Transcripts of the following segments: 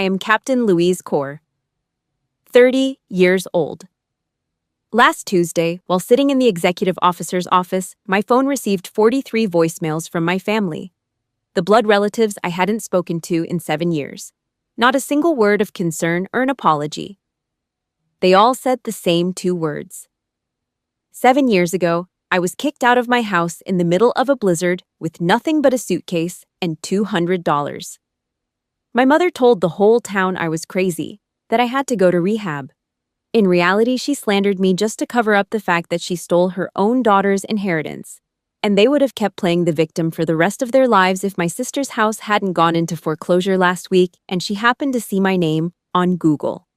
I am Captain Louise Core, 30 years old. Last Tuesday, while sitting in the executive officer's office, my phone received 43 voicemails from my family, the blood relatives I hadn't spoken to in 7 years. Not a single word of concern or an apology. They all said the same 2 words. 7 years ago, I was kicked out of my house in the middle of a blizzard with nothing but a suitcase and $200. My mother told the whole town I was crazy, that I had to go to rehab. In reality, she slandered me just to cover up the fact that she stole her own daughter's inheritance, and they would have kept playing the victim for the rest of their lives if my sister's house hadn't gone into foreclosure last week and she happened to see my name on Google.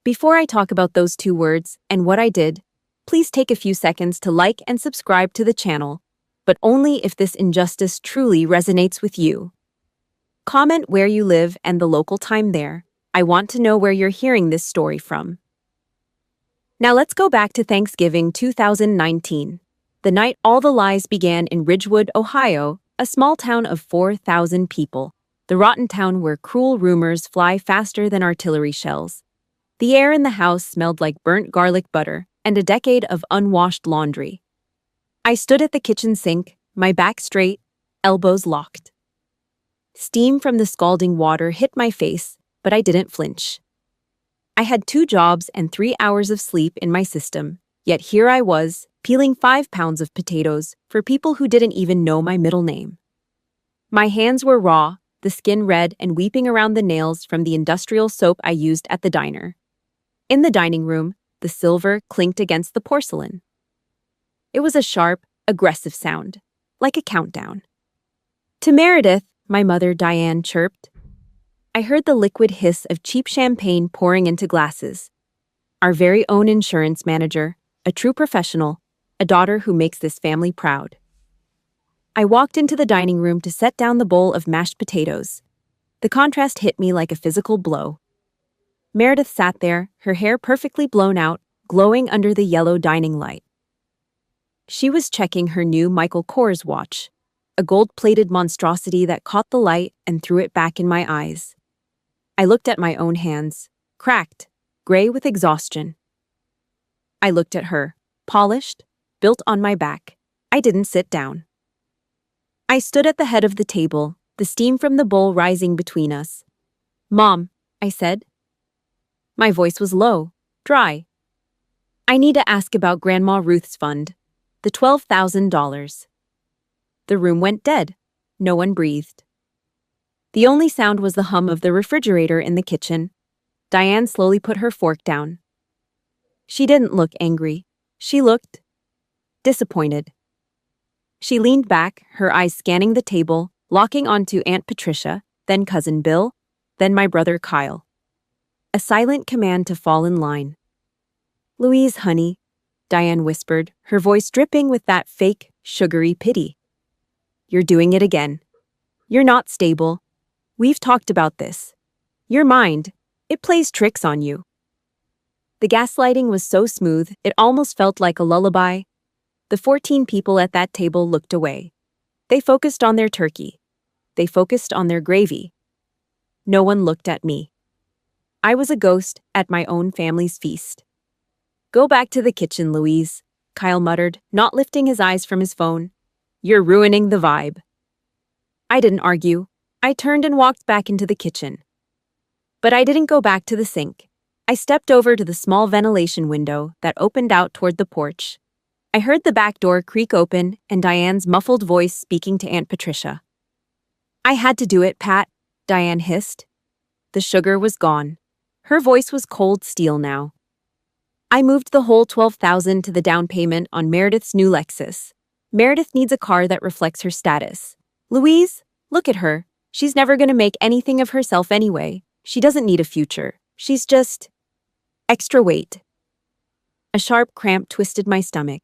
Before I talk about those 2 words and what I did, please take a few seconds to like and subscribe to the channel, but only if this injustice truly resonates with you. Comment where you live and the local time there. I want to know where you're hearing this story from. Now let's go back to Thanksgiving 2019, the night all the lies began in Ridgewood, Ohio, a small town of 4,000 people, the rotten town where cruel rumors fly faster than artillery shells. The air in the house smelled like burnt garlic butter and a decade of unwashed laundry. I stood at the kitchen sink, my back straight, elbows locked. Steam from the scalding water hit my face, but I didn't flinch. I had 2 jobs and 3 hours of sleep in my system, yet here I was, peeling 5 pounds of potatoes for people who didn't even know my middle name. My hands were raw, the skin red and weeping around the nails from the industrial soap I used at the diner. In the dining room, the silver clinked against the porcelain. It was a sharp, aggressive sound, like a countdown. "To Meredith," my mother Diane chirped. I heard the liquid hiss of cheap champagne pouring into glasses. Our very own insurance manager, a true professional, a daughter who makes this family proud. I walked into the dining room to set down the bowl of mashed potatoes. The contrast hit me like a physical blow. Meredith sat there, her hair perfectly blown out, glowing under the yellow dining light. She was checking her new Michael Kors watch, a gold-plated monstrosity that caught the light and threw it back in my eyes. I looked at my own hands, cracked, gray with exhaustion. I looked at her, polished, built on my back. I didn't sit down. I stood at the head of the table, the steam from the bowl rising between us. "Mom," I said. My voice was low, dry. "I need to ask about Grandma Ruth's fund, the $12,000. The room went dead. No one breathed. The only sound was the hum of the refrigerator in the kitchen. Diane slowly put her fork down. She didn't look angry. She looked disappointed. She leaned back, her eyes scanning the table, locking onto Aunt Patricia, then Cousin Bill, then my brother Kyle. A silent command to fall in line. "Louise, honey," Diane whispered, her voice dripping with that fake, sugary pity. "You're doing it again. You're not stable. We've talked about this. Your mind, it plays tricks on you." The gaslighting was so smooth, it almost felt like a lullaby. The 14 people at that table looked away. They focused on their turkey. They focused on their gravy. No one looked at me. I was a ghost at my own family's feast. "Go back to the kitchen, Louise," Kyle muttered, not lifting his eyes from his phone. "You're ruining the vibe." I didn't argue. I turned and walked back into the kitchen. But I didn't go back to the sink. I stepped over to the small ventilation window that opened out toward the porch. I heard the back door creak open and Diane's muffled voice speaking to Aunt Patricia. "I had to do it, Pat," Diane hissed. The sugar was gone. Her voice was cold steel now. "I moved the whole $12,000 to the down payment on Meredith's new Lexus. Meredith needs a car that reflects her status. Louise, look at her. She's never going to make anything of herself anyway. She doesn't need a future. She's just extra weight." A sharp cramp twisted my stomach.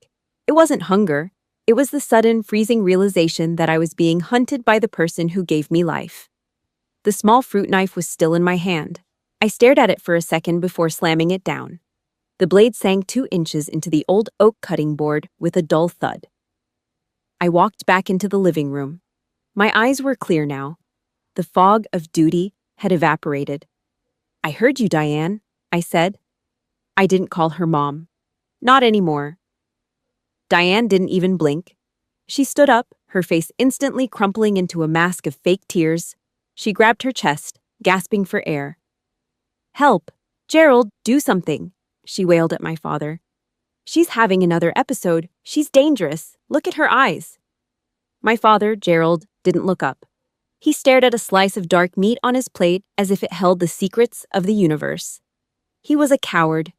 It wasn't hunger. It was the sudden, freezing realization that I was being hunted by the person who gave me life. The small fruit knife was still in my hand. I stared at it for a second before slamming it down. The blade sank 2 inches into the old oak cutting board with a dull thud. I walked back into the living room. My eyes were clear now. The fog of duty, had evaporated. "I heard you, Diane," I said. I didn't call her mom. Not anymore. Diane didn't even blink. She stood up, her face instantly crumpling into a mask of fake tears. She grabbed her chest, gasping for air. "Help! Gerald, do something!" she wailed at my father. "She's having another episode. She's dangerous. Look at her eyes." My father, Gerald, didn't look up. He stared at a slice of dark meat on his plate as if it held the secrets of the universe. He was a coward.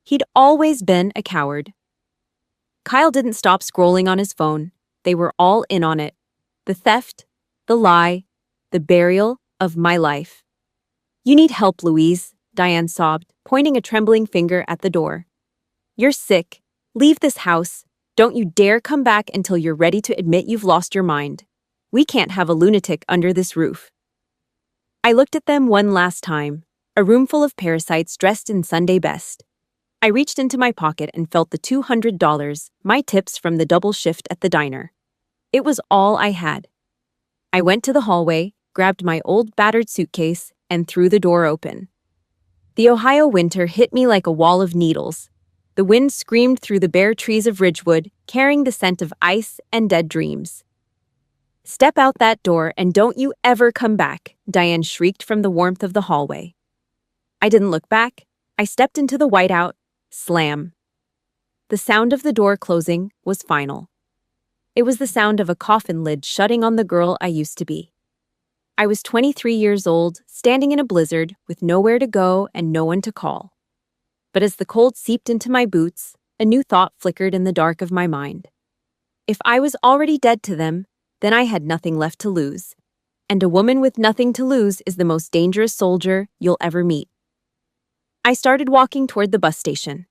He'd always been a coward. Kyle didn't stop scrolling on his phone. They were all in on it. The theft, the lie, the burial of my life. "You need help, Louise," Diane sobbed, pointing a trembling finger at the door. "You're sick. Leave this house. Don't you dare come back until you're ready to admit you've lost your mind. We can't have a lunatic under this roof." I looked at them one last time, a room full of parasites dressed in Sunday best. I reached into my pocket and felt the $200, my tips from the double shift at the diner. It was all I had. I went to the hallway, grabbed my old battered suitcase, and threw the door open. The Ohio winter hit me like a wall of needles. The wind screamed through the bare trees of Ridgewood, carrying the scent of ice and dead dreams. "Step out that door and don't you ever come back," Diane shrieked from the warmth of the hallway. I didn't look back. I stepped into the whiteout. Slam. The sound of the door closing was final. It was the sound of a coffin lid shutting on the girl I used to be. I was 23 years old, standing in a blizzard, with nowhere to go and no one to call. But as the cold seeped into my boots, a new thought flickered in the dark of my mind. If I was already dead to them, then I had nothing left to lose. And a woman with nothing to lose is the most dangerous soldier you'll ever meet. I started walking toward the bus station.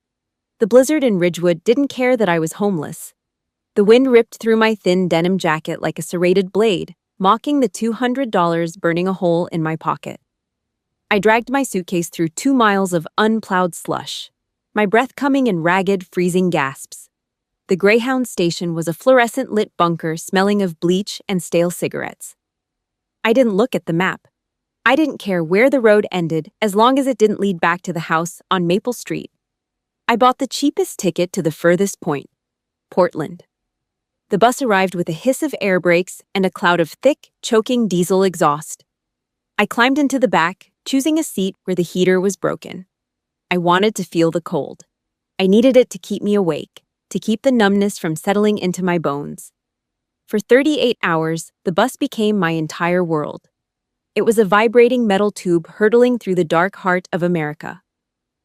The blizzard in Ridgewood didn't care that I was homeless. The wind ripped through my thin denim jacket like a serrated blade, mocking the $200 burning a hole in my pocket. I dragged my suitcase through 2 miles of unplowed slush, my breath coming in ragged, freezing gasps. The Greyhound station was a fluorescent-lit bunker smelling of bleach and stale cigarettes. I didn't look at the map. I didn't care where the road ended as long as it didn't lead back to the house on Maple Street. I bought the cheapest ticket to the furthest point, Portland. The bus arrived with a hiss of air brakes and a cloud of thick, choking diesel exhaust. I climbed into the back, choosing a seat where the heater was broken. I wanted to feel the cold. I needed it to keep me awake, to keep the numbness from settling into my bones. For 38 hours, the bus became my entire world. It was a vibrating metal tube hurtling through the dark heart of America.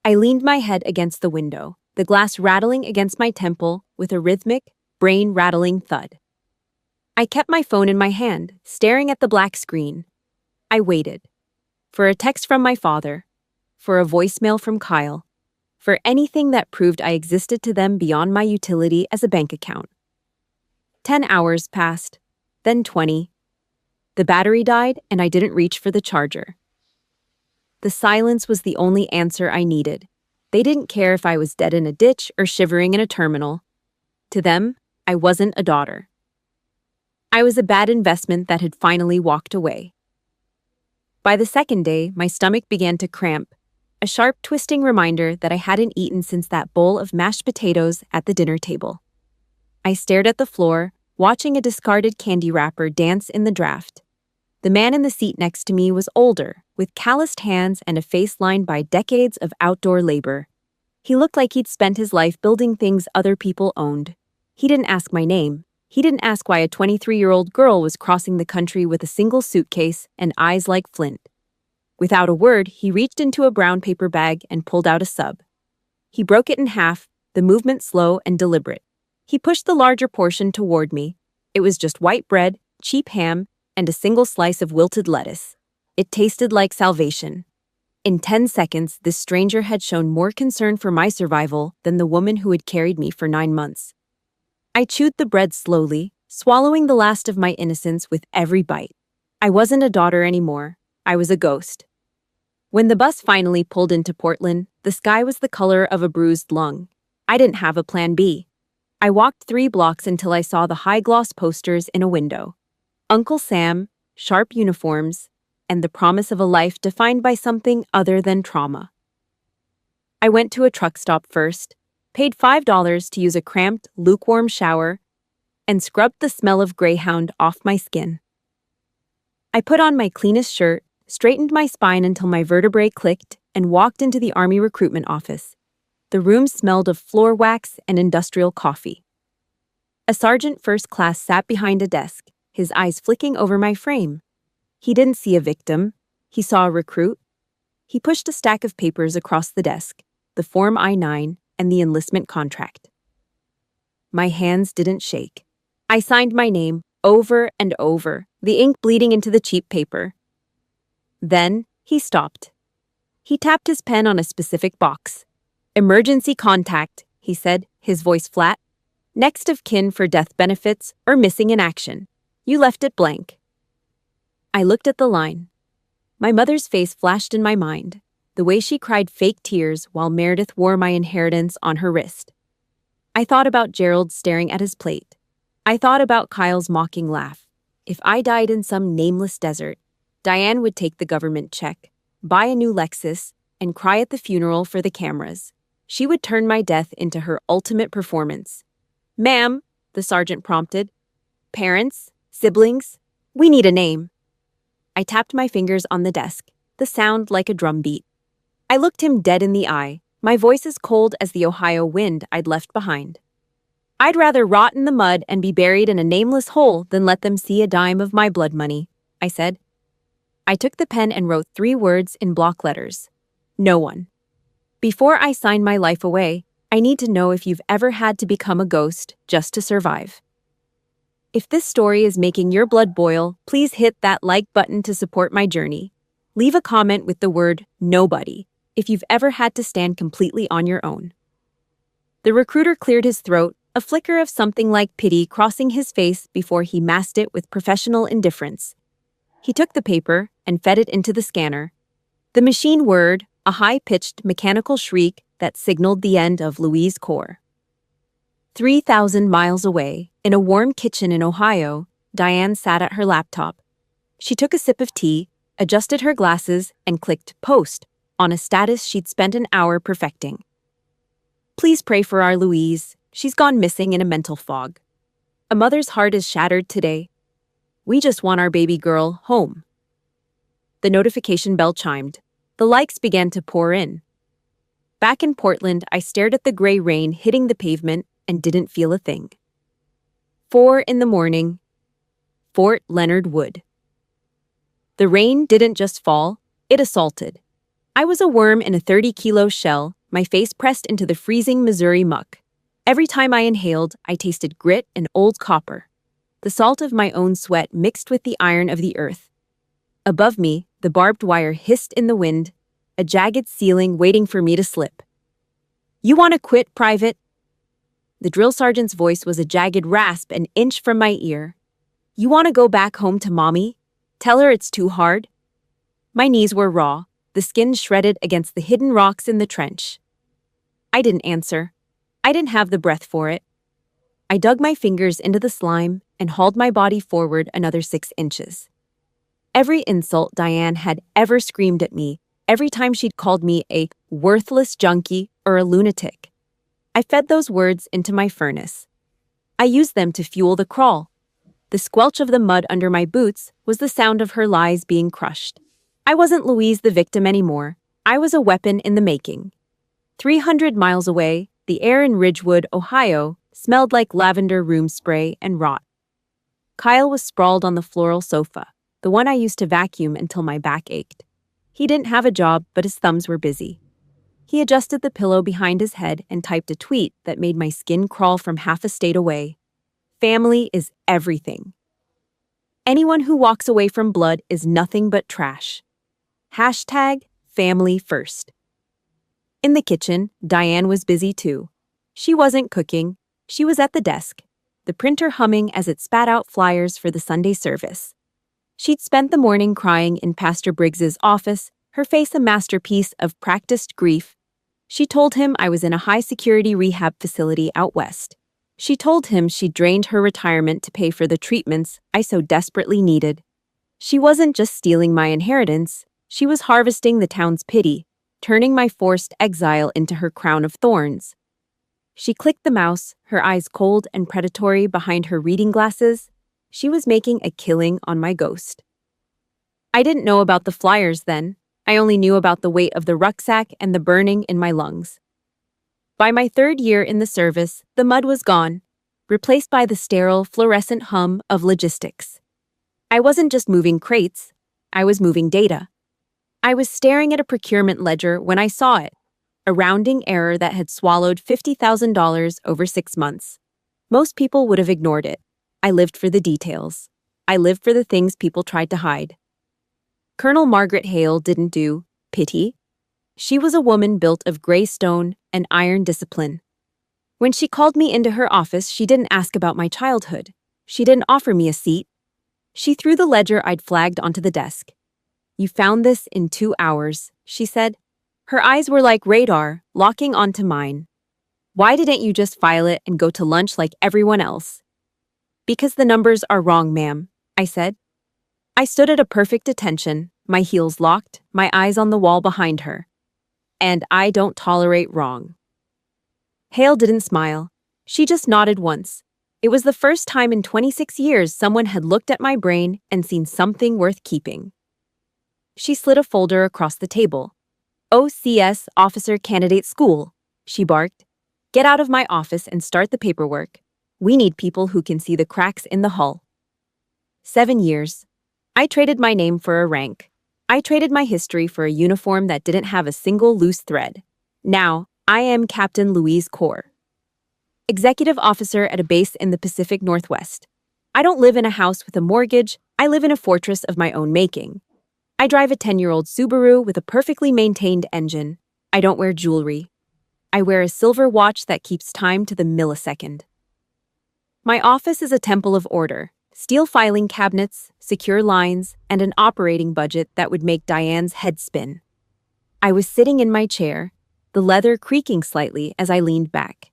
I leaned my head against the window, the glass rattling against my temple with a rhythmic, brain-rattling thud. I kept my phone in my hand, staring at the black screen. I waited. For a text from my father. For a voicemail from Kyle. For anything that proved I existed to them beyond my utility as a bank account. 10 hours passed, then 20. The battery died, and I didn't reach for the charger. The silence was the only answer I needed. They didn't care if I was dead in a ditch or shivering in a terminal. To them, I wasn't a daughter. I was a bad investment that had finally walked away. By the second day, my stomach began to cramp, a sharp, twisting reminder that I hadn't eaten since that bowl of mashed potatoes at the dinner table. I stared at the floor, watching a discarded candy wrapper dance in the draft. The man in the seat next to me was older, with calloused hands and a face lined by decades of outdoor labor. He looked like he'd spent his life building things other people owned. He didn't ask my name. He didn't ask why a 23-year-old girl was crossing the country with a single suitcase and eyes like flint. Without a word, he reached into a brown paper bag and pulled out a sub. He broke it in half, the movement slow and deliberate. He pushed the larger portion toward me. It was just white bread, cheap ham, and a single slice of wilted lettuce. It tasted like salvation. In 10 seconds, this stranger had shown more concern for my survival than the woman who had carried me for 9 months. I chewed the bread slowly, swallowing the last of my innocence with every bite. I wasn't a daughter anymore. I was a ghost. When the bus finally pulled into Portland, the sky was the color of a bruised lung. I didn't have a plan B. I walked 3 blocks until I saw the high-gloss posters in a window. Uncle Sam, sharp uniforms, and the promise of a life defined by something other than trauma. I went to a truck stop first, paid $5 to use a cramped, lukewarm shower, and scrubbed the smell of Greyhound off my skin. I put on my cleanest shirt, straightened my spine until my vertebrae clicked, and walked into the Army recruitment office. The room smelled of floor wax and industrial coffee. A sergeant first class sat behind a desk, his eyes flicking over my frame. He didn't see a victim. He saw a recruit. He pushed a stack of papers across the desk, the Form I-9 and the enlistment contract. My hands didn't shake. I signed my name over and over, the ink bleeding into the cheap paper. Then he stopped. He tapped his pen on a specific box. "Emergency contact," he said, his voice flat. "Next of kin for death benefits or missing in action. You left it blank." I looked at the line. My mother's face flashed in my mind, the way she cried fake tears while Meredith wore my inheritance on her wrist. I thought about Gerald staring at his plate. I thought about Kyle's mocking laugh. If I died in some nameless desert, Diane would take the government check, buy a new Lexus, and cry at the funeral for the cameras. She would turn my death into her ultimate performance. "Ma'am," the sergeant prompted. "Parents? Siblings? We need a name." I tapped my fingers on the desk, the sound like a drum beat. I looked him dead in the eye, my voice as cold as the Ohio wind I'd left behind. "I'd rather rot in the mud and be buried in a nameless hole than let them see a dime of my blood money," I said. I took the pen and wrote 3 words in block letters. No one. Before I sign my life away, I need to know if you've ever had to become a ghost just to survive. If this story is making your blood boil, please hit that like button to support my journey. Leave a comment with the word nobody if you've ever had to stand completely on your own. The recruiter cleared his throat, a flicker of something like pity crossing his face before he masked it with professional indifference. He took the paper and fed it into the scanner. The machine whirred, a high-pitched mechanical shriek that signaled the end of Louise' core. 3,000 miles away, in a warm kitchen in Ohio, Diane sat at her laptop. She took a sip of tea, adjusted her glasses, and clicked post on a status she'd spent an hour perfecting. "Please pray for our Louise. She's gone missing in a mental fog. A mother's heart is shattered today. We just want our baby girl home." The notification bell chimed. The likes began to pour in. Back in Portland, I stared at the gray rain hitting the pavement and didn't feel a thing. 4 a.m, Fort Leonard Wood. The rain didn't just fall, it assaulted. I was a worm in a 30-kilo shell, my face pressed into the freezing Missouri muck. Every time I inhaled, I tasted grit and old copper. The salt of my own sweat mixed with the iron of the earth. Above me, the barbed wire hissed in the wind, a jagged ceiling waiting for me to slip. "You want to quit, Private?" The drill sergeant's voice was a jagged rasp an inch from my ear. "You want to go back home to Mommy? Tell her it's too hard?" My knees were raw, the skin shredded against the hidden rocks in the trench. I didn't answer. I didn't have the breath for it. I dug my fingers into the slime and hauled my body forward another 6 inches. Every insult Diane had ever screamed at me, every time she'd called me a worthless junkie or a lunatic, I fed those words into my furnace. I used them to fuel the crawl. The squelch of the mud under my boots was the sound of her lies being crushed. I wasn't Louise the victim anymore. I was a weapon in the making. 300 miles away, the air in Ridgewood, Ohio, smelled like lavender room spray and rot. Kyle was sprawled on the floral sofa, the one I used to vacuum until my back ached. He didn't have a job, but his thumbs were busy. He adjusted the pillow behind his head and typed a tweet that made my skin crawl from half a state away. "Family is everything. Anyone who walks away from blood is nothing but trash. Hashtag family first." In the kitchen, Diane was busy too. She wasn't cooking. She was at the desk, the printer humming as it spat out flyers for the Sunday service. She'd spent the morning crying in Pastor Briggs's office, her face a masterpiece of practiced grief. She told him I was in a high-security rehab facility out west. She told him she drained her retirement to pay for the treatments I so desperately needed. She wasn't just stealing my inheritance, she was harvesting the town's pity, turning my forced exile into her crown of thorns. She clicked the mouse, her eyes cold and predatory behind her reading glasses. She was making a killing on my ghost. I didn't know about the flyers then. I only knew about the weight of the rucksack and the burning in my lungs. By my 3rd year in the service, the mud was gone, replaced by the sterile, fluorescent hum of logistics. I wasn't just moving crates, I was moving data. I was staring at a procurement ledger when I saw it, a rounding error that had swallowed $50,000 over 6 months. Most people would have ignored it. I lived for the details. I lived for the things people tried to hide. Colonel Margaret Hale didn't do pity. She was a woman built of gray stone and iron discipline. When she called me into her office, she didn't ask about my childhood. She didn't offer me a seat. She threw the ledger I'd flagged onto the desk. "You found this in 2 hours," she said. Her eyes were like radar, locking onto mine. "Why didn't you just file it and go to lunch like everyone else?" "Because the numbers are wrong, ma'am," I said. I stood at a perfect attention, my heels locked, my eyes on the wall behind her. And I don't tolerate wrong. Hale didn't smile. She just nodded once. It was the first time in 26 years someone had looked at my brain and seen something worth keeping. She slid a folder across the table. "OCS Officer Candidate School," she barked. "Get out of my office and start the paperwork. We need people who can see the cracks in the hull." 7 years. I traded my name for a rank. I traded my history for a uniform that didn't have a single loose thread. Now, I am Captain Louise Corr, executive officer at a base in the Pacific Northwest. I don't live in a house with a mortgage, I live in a fortress of my own making. I drive a 10-year-old Subaru with a perfectly maintained engine. I don't wear jewelry. I wear a silver watch that keeps time to the millisecond. My office is a temple of order. Steel filing cabinets, secure lines, and an operating budget that would make Diane's head spin. I was sitting in my chair, the leather creaking slightly as I leaned back.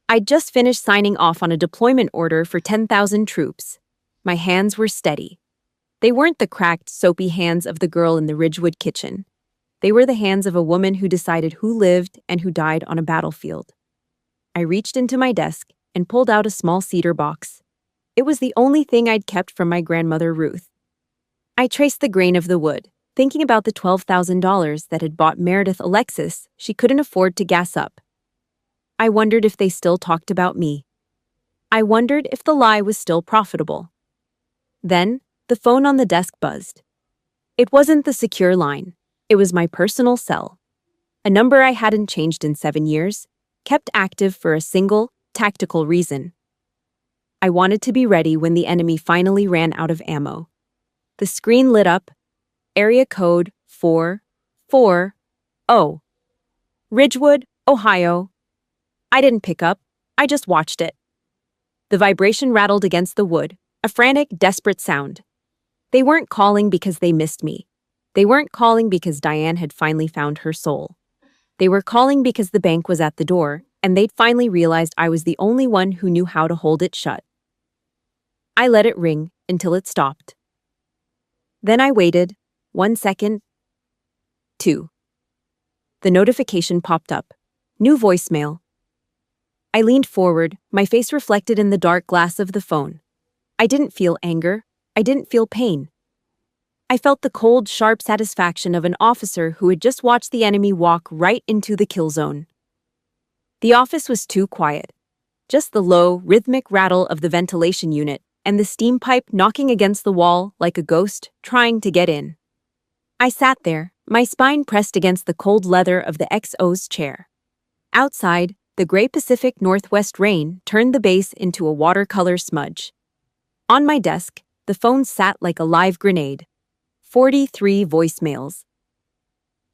I'd just finished signing off on a deployment order for 10,000 troops. My hands were steady. They weren't the cracked, soapy hands of the girl in the Ridgewood kitchen. They were the hands of a woman who decided who lived and who died on a battlefield. I reached into my desk and pulled out a small cedar box. It was the only thing I'd kept from my grandmother Ruth. I traced the grain of the wood, thinking about the $12,000 that had bought Meredith Alexis she couldn't afford to gas up. I wondered if they still talked about me. I wondered if the lie was still profitable. Then, the phone on the desk buzzed. It wasn't the secure line. It was my personal cell. A number I hadn't changed in 7 years, kept active for a single, tactical reason. I wanted to be ready when the enemy finally ran out of ammo. The screen lit up. Area code 440. Ridgewood, Ohio. I didn't pick up. I just watched it. The vibration rattled against the wood, a frantic, desperate sound. They weren't calling because they missed me. They weren't calling because Diane had finally found her soul. They were calling because the bank was at the door, and they'd finally realized I was the only one who knew how to hold it shut. I let it ring until it stopped. Then I waited. 1 second. 2. The notification popped up. New voicemail. I leaned forward, my face reflected in the dark glass of the phone. I didn't feel anger. I didn't feel pain. I felt the cold, sharp satisfaction of an officer who had just watched the enemy walk right into the kill zone. The office was too quiet. Just the low, rhythmic rattle of the ventilation unit and the steam pipe knocking against the wall like a ghost trying to get in. I sat there, my spine pressed against the cold leather of the XO's chair. Outside, the gray Pacific Northwest rain turned the base into a watercolor smudge. On my desk, the phone sat like a live grenade. 43 voicemails.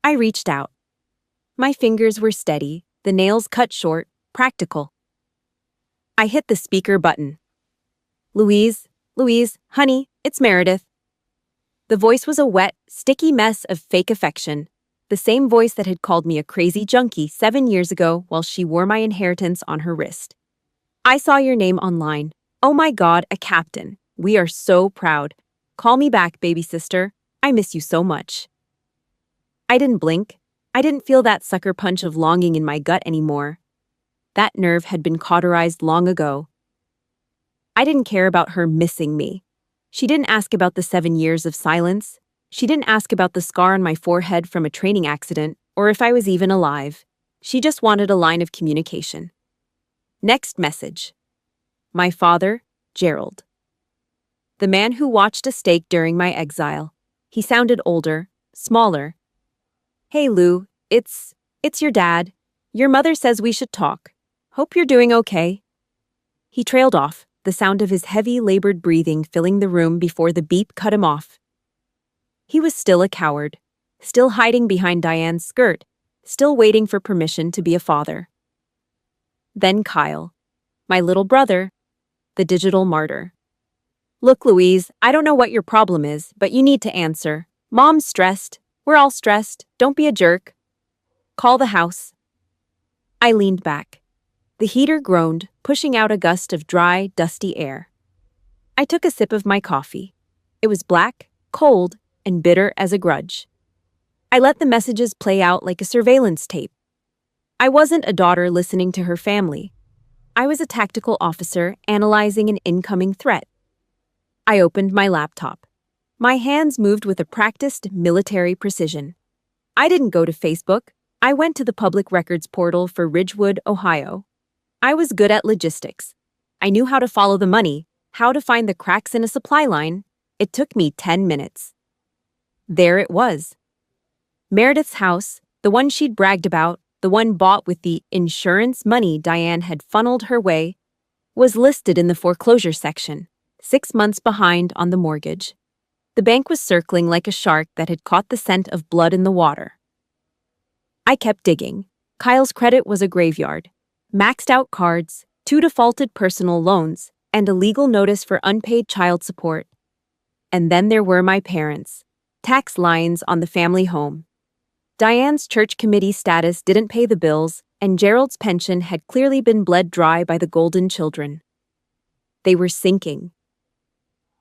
I reached out. My fingers were steady, the nails cut short, practical. I hit the speaker button. Louise, honey, it's Meredith." The voice was a wet, sticky mess of fake affection, the same voice that had called me a crazy junkie 7 years ago while she wore my inheritance on her wrist. "I saw your name online. Oh my God, a captain. We are so proud. Call me back, baby sister. I miss you so much. I didn't blink. I didn't feel that sucker punch of longing in my gut anymore. That nerve had been cauterized long ago. I didn't care about her missing me. She didn't ask about the 7 years of silence. She didn't ask about the scar on my forehead from a training accident, or if I was even alive. She just wanted a line of communication. Next message. My father, Gerald. The man who watched a stake during my exile. He sounded older, smaller. Hey Lou, it's your dad. Your mother says we should talk. Hope you're doing okay. He trailed off, the sound of his heavy, labored breathing filling the room before the beep cut him off. He was still a coward, still hiding behind Diane's skirt, still waiting for permission to be a father. Then Kyle, my little brother, the digital martyr. Look, Louise, I don't know what your problem is, but you need to answer. Mom's stressed. We're all stressed. Don't be a jerk. Call the house. I leaned back. The heater groaned, pushing out a gust of dry, dusty air. I took a sip of my coffee. It was black, cold, and bitter as a grudge. I let the messages play out like a surveillance tape. I wasn't a daughter listening to her family. I was a tactical officer analyzing an incoming threat. I opened my laptop. My hands moved with a practiced military precision. I didn't go to Facebook. I went to the public records portal for Ridgewood, Ohio. I was good at logistics. I knew how to follow the money, how to find the cracks in a supply line. It took me 10 minutes. There it was. Meredith's house, the one she'd bragged about, the one bought with the insurance money Diane had funneled her way, was listed in the foreclosure section, 6 months behind on the mortgage. The bank was circling like a shark that had caught the scent of blood in the water. I kept digging. Kyle's credit was a graveyard. Maxed out cards, 2 defaulted personal loans, and a legal notice for unpaid child support. And then there were my parents. Tax lines on the family home. Diane's church committee status didn't pay the bills, and Gerald's pension had clearly been bled dry by the golden children. They were sinking.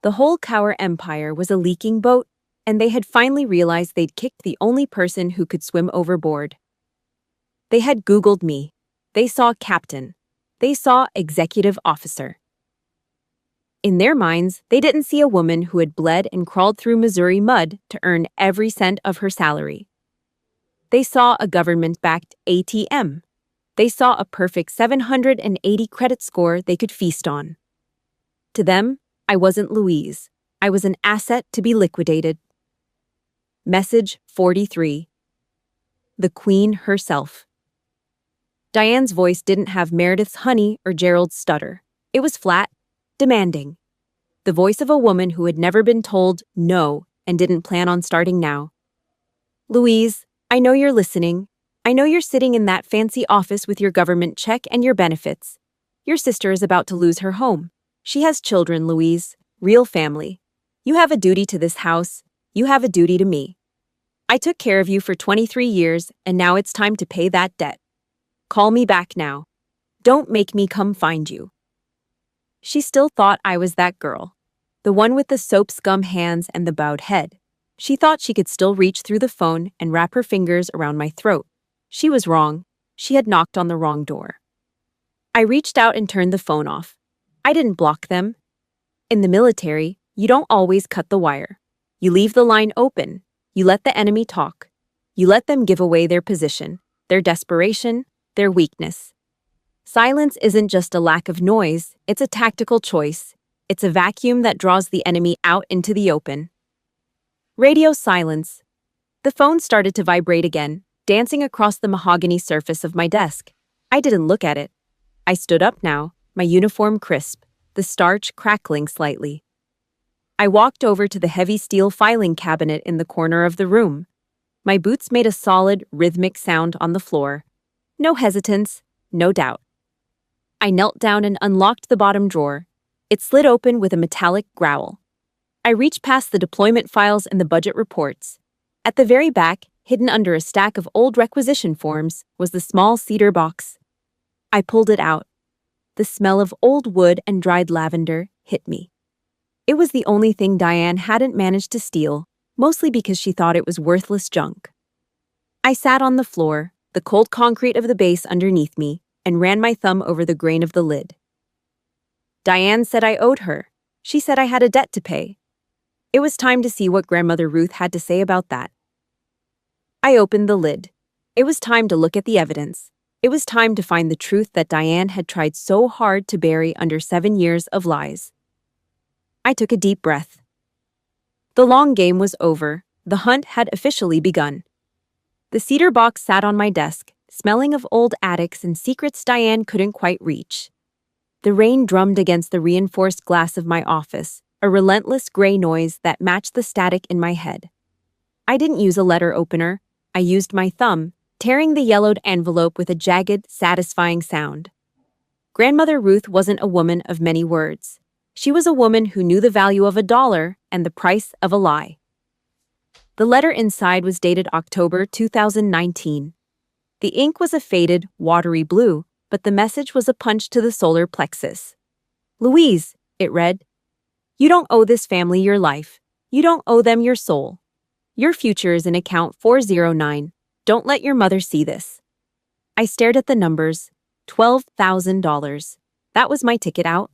The whole Cower empire was a leaking boat, and they had finally realized they'd kicked the only person who could swim overboard. They had Googled me. They saw captain. They saw executive officer. In their minds, they didn't see a woman who had bled and crawled through Missouri mud to earn every cent of her salary. They saw a government-backed ATM. They saw a perfect 780 credit score they could feast on. To them, I wasn't Louise. I was an asset to be liquidated. Message 43. The Queen herself. Diane's voice didn't have Meredith's honey or Gerald's stutter. It was flat, demanding. The voice of a woman who had never been told no and didn't plan on starting now. Louise, I know you're listening. I know you're sitting in that fancy office with your government check and your benefits. Your sister is about to lose her home. She has children, Louise. Real family. You have a duty to this house. You have a duty to me. I took care of you for 23 years, and now it's time to pay that debt. Call me back now. Don't make me come find you. She still thought I was that girl, the one with the soap scum hands and the bowed head. She thought she could still reach through the phone and wrap her fingers around my throat. She was wrong. She had knocked on the wrong door. I reached out and turned the phone off. I didn't block them. In the military, you don't always cut the wire. You leave the line open. You let the enemy talk. You let them give away their position, their desperation, their weakness. Silence isn't just a lack of noise, it's a tactical choice. It's a vacuum that draws the enemy out into the open. Radio silence. The phone started to vibrate again, dancing across the mahogany surface of my desk. I didn't look at it. I stood up now, my uniform crisp, the starch crackling slightly. I walked over to the heavy steel filing cabinet in the corner of the room. My boots made a solid, rhythmic sound on the floor. No hesitance, no doubt. I knelt down and unlocked the bottom drawer. It slid open with a metallic growl. I reached past the deployment files and the budget reports. At the very back, hidden under a stack of old requisition forms, was the small cedar box. I pulled it out. The smell of old wood and dried lavender hit me. It was the only thing Diane hadn't managed to steal, mostly because she thought it was worthless junk. I sat on the floor, the cold concrete of the base underneath me, and ran my thumb over the grain of the lid. Diane said I owed her. She said I had a debt to pay. It was time to see what Grandmother Ruth had to say about that. I opened the lid. It was time to look at the evidence. It was time to find the truth that Diane had tried so hard to bury under 7 years of lies. I took a deep breath. The long game was over. The hunt had officially begun. The cedar box sat on my desk, smelling of old attics and secrets Diane couldn't quite reach. The rain drummed against the reinforced glass of my office, a relentless gray noise that matched the static in my head. I didn't use a letter opener. I used my thumb, tearing the yellowed envelope with a jagged, satisfying sound. Grandmother Ruth wasn't a woman of many words. She was a woman who knew the value of $1 and the price of a lie. The letter inside was dated October 2019. The ink was a faded, watery blue, but the message was a punch to the solar plexus. "Louise," it read, "you don't owe this family your life. You don't owe them your soul. Your future is in account 409. Don't let your mother see this." I stared at the numbers. $12,000. That was my ticket out.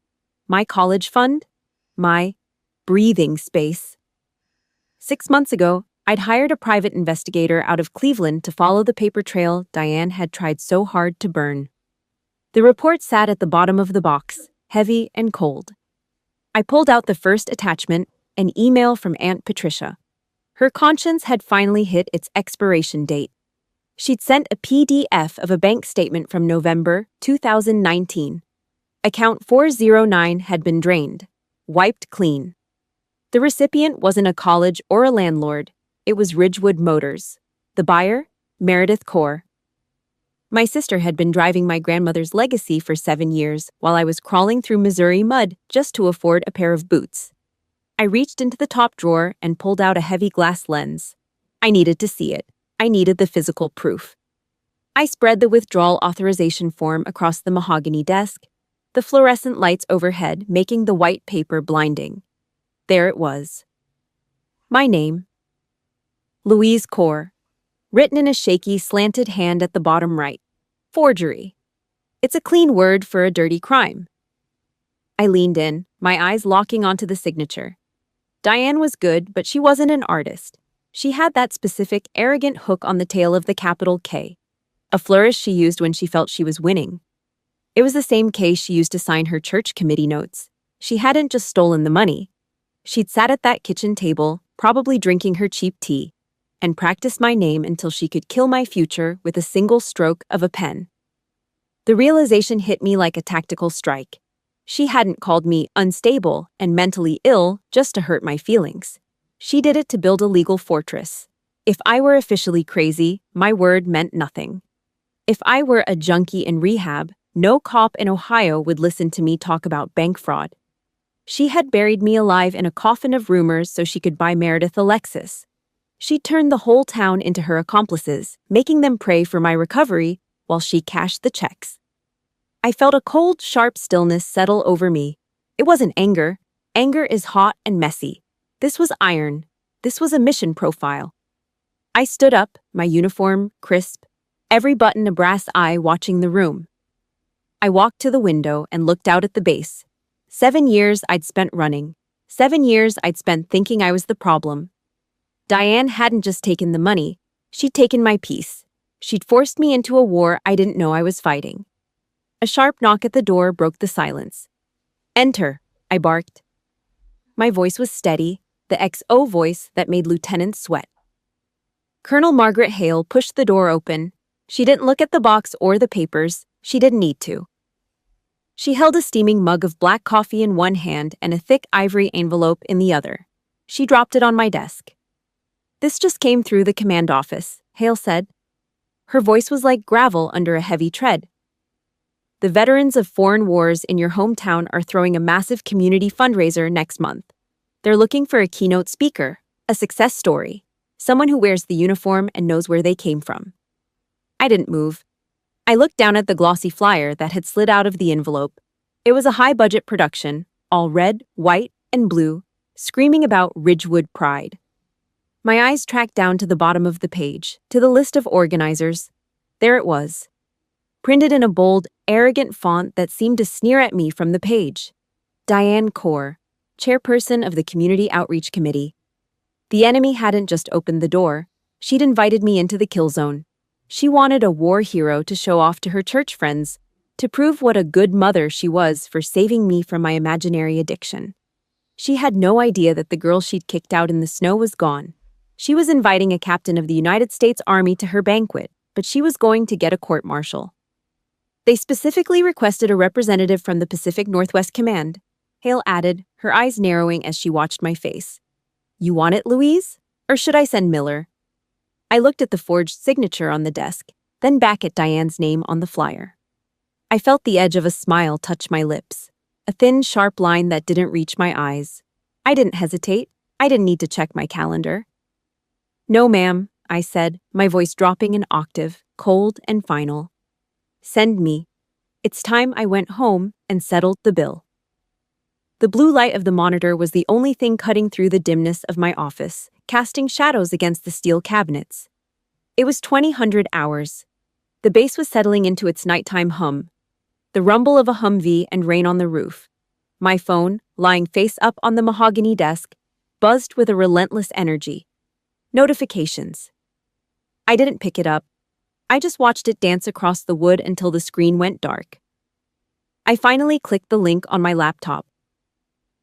My college fund. My breathing space. 6 months ago, I'd hired a private investigator out of Cleveland to follow the paper trail Diane had tried so hard to burn. The report sat at the bottom of the box, heavy and cold. I pulled out the first attachment, an email from Aunt Patricia. Her conscience had finally hit its expiration date. She'd sent a PDF of a bank statement from November 2019. Account 409 had been drained, wiped clean. The recipient wasn't a college or a landlord. It was Ridgewood Motors. The buyer, Meredith Kaur. My sister had been driving my grandmother's Legacy for 7 years while I was crawling through Missouri mud just to afford a pair of boots. I reached into the top drawer and pulled out a heavy glass lens. I needed to see it. I needed the physical proof. I spread the withdrawal authorization form across the mahogany desk, the fluorescent lights overhead making the white paper blinding. There it was. My name. Louise Kaur. Written in a shaky, slanted hand at the bottom right. Forgery. It's a clean word for a dirty crime. I leaned in, my eyes locking onto the signature. Diane was good, but she wasn't an artist. She had that specific, arrogant hook on the tail of the capital K. A flourish she used when she felt she was winning. It was the same K she used to sign her church committee notes. She hadn't just stolen the money. She'd sat at that kitchen table, probably drinking her cheap tea, and practiced my name until she could kill my future with a single stroke of a pen. The realization hit me like a tactical strike. She hadn't called me unstable and mentally ill just to hurt my feelings. She did it to build a legal fortress. If I were officially crazy, my word meant nothing. If I were a junkie in rehab, no cop in Ohio would listen to me talk about bank fraud. She had buried me alive in a coffin of rumors so she could buy Meredith a Lexus. She turned the whole town into her accomplices, making them pray for my recovery while she cashed the checks. I felt a cold, sharp stillness settle over me. It wasn't anger. Anger is hot and messy. This was iron. This was a mission profile. I stood up, my uniform crisp, every button a brass eye watching the room. I walked to the window and looked out at the base. 7 years I'd spent running. 7 years I'd spent thinking I was the problem. Diane hadn't just taken the money. She'd taken my peace. She'd forced me into a war I didn't know I was fighting. A sharp knock at the door broke the silence. "Enter," I barked. My voice was steady, the XO voice that made lieutenants sweat. Colonel Margaret Hale pushed the door open. She didn't look at the box or the papers. She didn't need to. She held a steaming mug of black coffee in one hand and a thick ivory envelope in the other. She dropped it on my desk. "This just came through the command office," Hale said. Her voice was like gravel under a heavy tread. "The veterans of foreign wars in your hometown are throwing a massive community fundraiser next month. They're looking for a keynote speaker, a success story, someone who wears the uniform and knows where they came from." I didn't move. I looked down at the glossy flyer that had slid out of the envelope. It was a high-budget production, all red, white, and blue, screaming about Ridgewood pride. My eyes tracked down to the bottom of the page, to the list of organizers. There it was, printed in a bold, arrogant font that seemed to sneer at me from the page. Diane Kaur, chairperson of the Community Outreach Committee. The enemy hadn't just opened the door, she'd invited me into the kill zone. She wanted a war hero to show off to her church friends, to prove what a good mother she was for saving me from my imaginary addiction. She had no idea that the girl she'd kicked out in the snow was gone. She was inviting a captain of the United States Army to her banquet, but she was going to get a court-martial. They specifically requested a representative from the Pacific Northwest Command, Hale added, her eyes narrowing as she watched my face. You want it, Louise? Or should I send Miller? I looked at the forged signature on the desk, then back at Diane's name on the flyer. I felt the edge of a smile touch my lips, a thin, sharp line that didn't reach my eyes. I didn't hesitate. I didn't need to check my calendar. No, ma'am, I said, my voice dropping an octave, cold and final. Send me. It's time I went home and settled the bill. The blue light of the monitor was the only thing cutting through the dimness of my office, casting shadows against the steel cabinets. It was 2000 hours. The base was settling into its nighttime hum, the rumble of a Humvee and rain on the roof. My phone, lying face up on the mahogany desk, buzzed with a relentless energy. Notifications. I didn't pick it up. I just watched it dance across the wood until the screen went dark. I finally clicked the link on my laptop.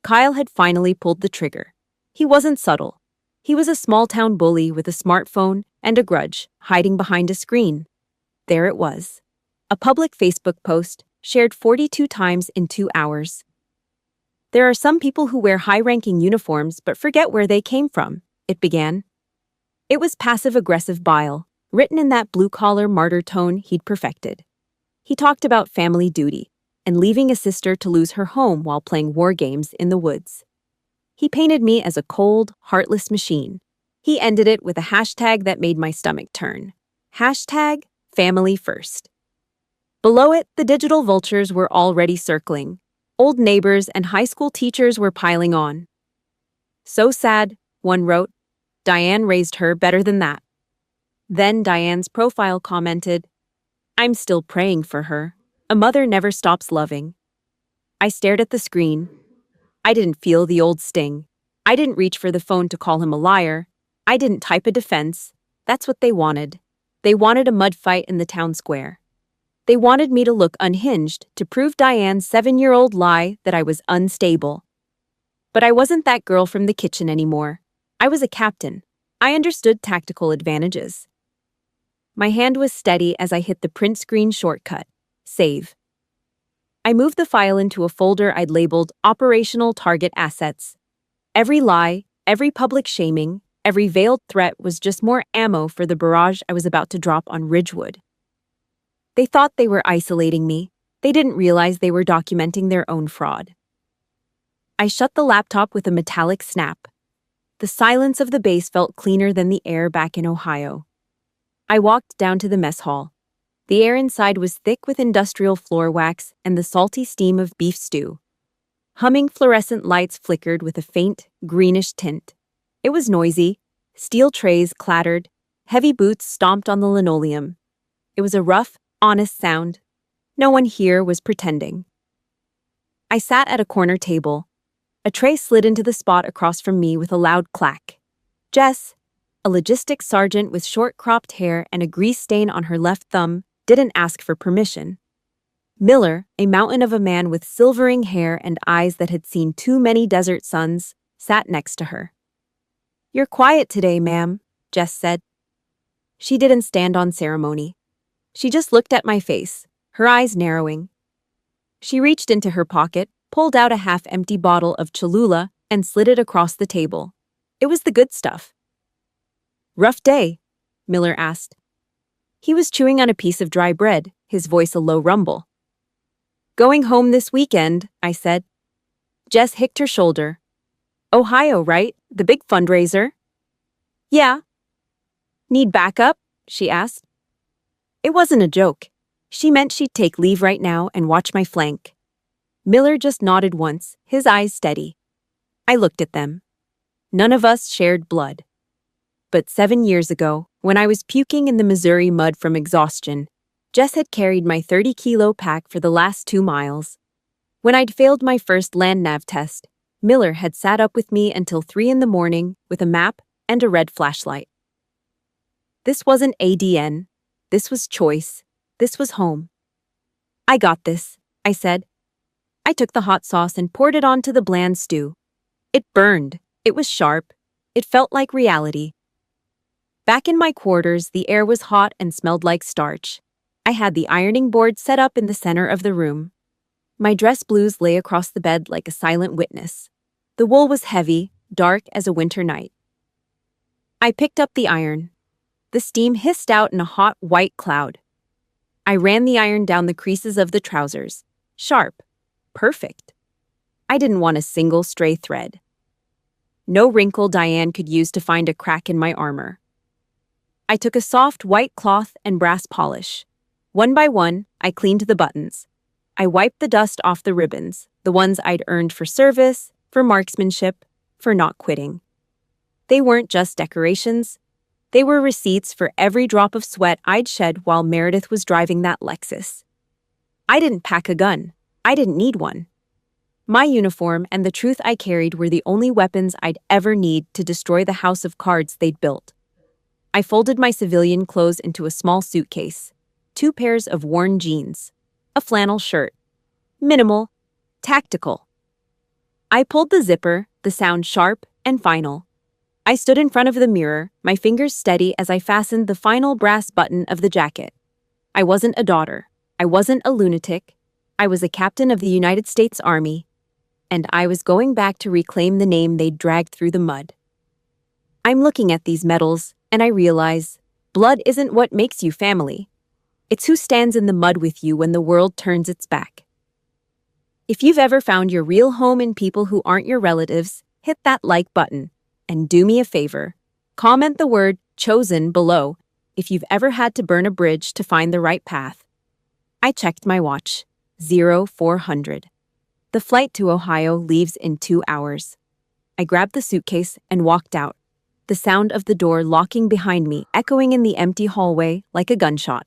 Kyle had finally pulled the trigger. He wasn't subtle. He was a small-town bully with a smartphone and a grudge, hiding behind a screen. There it was. A public Facebook post, shared 42 times in 2 hours. There are some people who wear high-ranking uniforms but forget where they came from, it began. It was passive-aggressive bile, written in that blue-collar martyr tone he'd perfected. He talked about family duty and leaving a sister to lose her home while playing war games in the woods. He painted me as a cold, heartless machine. He ended it with a hashtag that made my stomach turn. Hashtag family first. Below it, the digital vultures were already circling. Old neighbors and high school teachers were piling on. So sad, one wrote. Diane raised her better than that. Then Diane's profile commented, I'm still praying for her. A mother never stops loving. I stared at the screen. I didn't feel the old sting. I didn't reach for the phone to call him a liar. I didn't type a defense. That's what they wanted. They wanted a mud fight in the town square. They wanted me to look unhinged to prove Diane's 7-year-old lie that I was unstable. But I wasn't that girl from the kitchen anymore. I was a captain. I understood tactical advantages. My hand was steady as I hit the print screen shortcut. Save. I moved the file into a folder I'd labeled Operational Target Assets. Every lie, every public shaming, every veiled threat was just more ammo for the barrage I was about to drop on Ridgewood. They thought they were isolating me. They didn't realize they were documenting their own fraud. I shut the laptop with a metallic snap. The silence of the base felt cleaner than the air back in Ohio. I walked down to the mess hall. The air inside was thick with industrial floor wax and the salty steam of beef stew. Humming fluorescent lights flickered with a faint, greenish tint. It was noisy. Steel trays clattered. Heavy boots stomped on the linoleum. It was a rough, honest sound. No one here was pretending. I sat at a corner table. A tray slid into the spot across from me with a loud clack. Jess, a logistics sergeant with short-cropped hair and a grease stain on her left thumb, didn't ask for permission. Miller, a mountain of a man with silvering hair and eyes that had seen too many desert suns, sat next to her. You're quiet today, ma'am, Jess said. She didn't stand on ceremony. She just looked at my face, her eyes narrowing. She reached into her pocket, pulled out a half-empty bottle of Cholula, and slid it across the table. It was the good stuff. Rough day? Miller asked. He was chewing on a piece of dry bread, his voice a low rumble. Going home this weekend, I said. Jess hicked her shoulder. Ohio, right? The big fundraiser? Yeah. Need backup? She asked. It wasn't a joke. She meant she'd take leave right now and watch my flank. Miller just nodded once, his eyes steady. I looked at them. None of us shared blood. But 7 years ago, when I was puking in the Missouri mud from exhaustion, Jess had carried my 30-kilo pack for the last 2 miles. When I'd failed my first land nav test, Miller had sat up with me until 3 in the morning with a map and a red flashlight. This wasn't ADN. This was choice. This was home. I got this, I said. I took the hot sauce and poured it onto the bland stew. It burned. It was sharp. It felt like reality. Back in my quarters, the air was hot and smelled like starch. I had the ironing board set up in the center of the room. My dress blues lay across the bed like a silent witness. The wool was heavy, dark as a winter night. I picked up the iron. The steam hissed out in a hot, white cloud. I ran the iron down the creases of the trousers. Sharp. Perfect. I didn't want a single stray thread. No wrinkle Diane could use to find a crack in my armor. I took a soft white cloth and brass polish. One by one, I cleaned the buttons. I wiped the dust off the ribbons, the ones I'd earned for service, for marksmanship, for not quitting. They weren't just decorations. They were receipts for every drop of sweat I'd shed while Meredith was driving that Lexus. I didn't pack a gun. I didn't need one. My uniform and the truth I carried were the only weapons I'd ever need to destroy the house of cards they'd built. I folded my civilian clothes into a small suitcase, 2 pairs of worn jeans, a flannel shirt. Minimal, tactical. I pulled the zipper, the sound sharp and final. I stood in front of the mirror, my fingers steady as I fastened the final brass button of the jacket. I wasn't a daughter. I wasn't a lunatic. I was a captain of the United States Army, and I was going back to reclaim the name they'd dragged through the mud. I'm looking at these medals, and I realize blood isn't what makes you family. It's who stands in the mud with you when the world turns its back. If you've ever found your real home in people who aren't your relatives, hit that like button. And do me a favor, comment the word chosen below if you've ever had to burn a bridge to find the right path. I checked my watch. 0400. The flight to Ohio leaves in 2 hours. I grabbed the suitcase and walked out, the sound of the door locking behind me echoing in the empty hallway like a gunshot.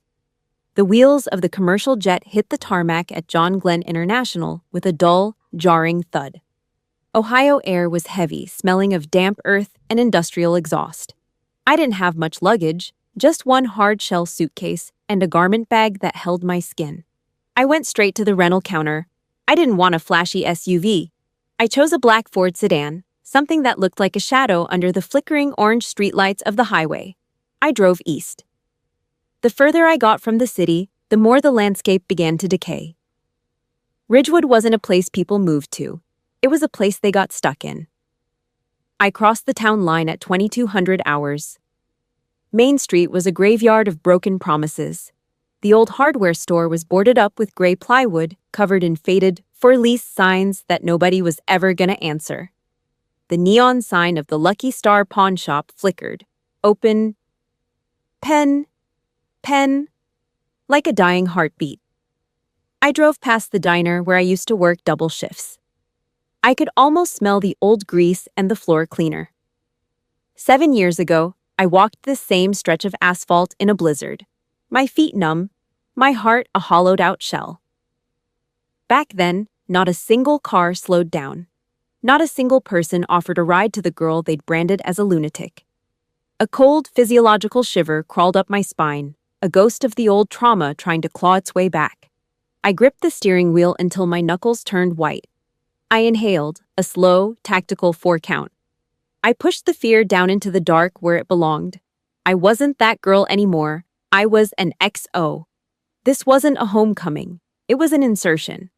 The wheels of the commercial jet hit the tarmac at John Glenn International with a dull, jarring thud. Ohio air was heavy, smelling of damp earth and industrial exhaust. I didn't have much luggage, just one hard-shell suitcase and a garment bag that held my skin. I went straight to the rental counter. I didn't want a flashy SUV. I chose a black Ford sedan, something that looked like a shadow under the flickering orange streetlights of the highway. I drove east. The further I got from the city, the more the landscape began to decay. Ridgewood wasn't a place people moved to. It was a place they got stuck in. I crossed the town line at 2200 hours. Main Street was a graveyard of broken promises. The old hardware store was boarded up with gray plywood covered in faded, for-lease signs that nobody was ever gonna answer. The neon sign of the Lucky Star pawn shop flickered. Open. Pen. Like a dying heartbeat. I drove past the diner where I used to work double shifts. I could almost smell the old grease and the floor cleaner. 7 years ago, I walked this same stretch of asphalt in a blizzard. My feet numb, my heart a hollowed-out shell. Back then, not a single car slowed down. Not a single person offered a ride to the girl they'd branded as a lunatic. A cold, physiological shiver crawled up my spine, a ghost of the old trauma trying to claw its way back. I gripped the steering wheel until my knuckles turned white. I inhaled, a slow, tactical 4-count. I pushed the fear down into the dark where it belonged. I wasn't that girl anymore. I was an XO. This wasn't a homecoming. It was an insertion.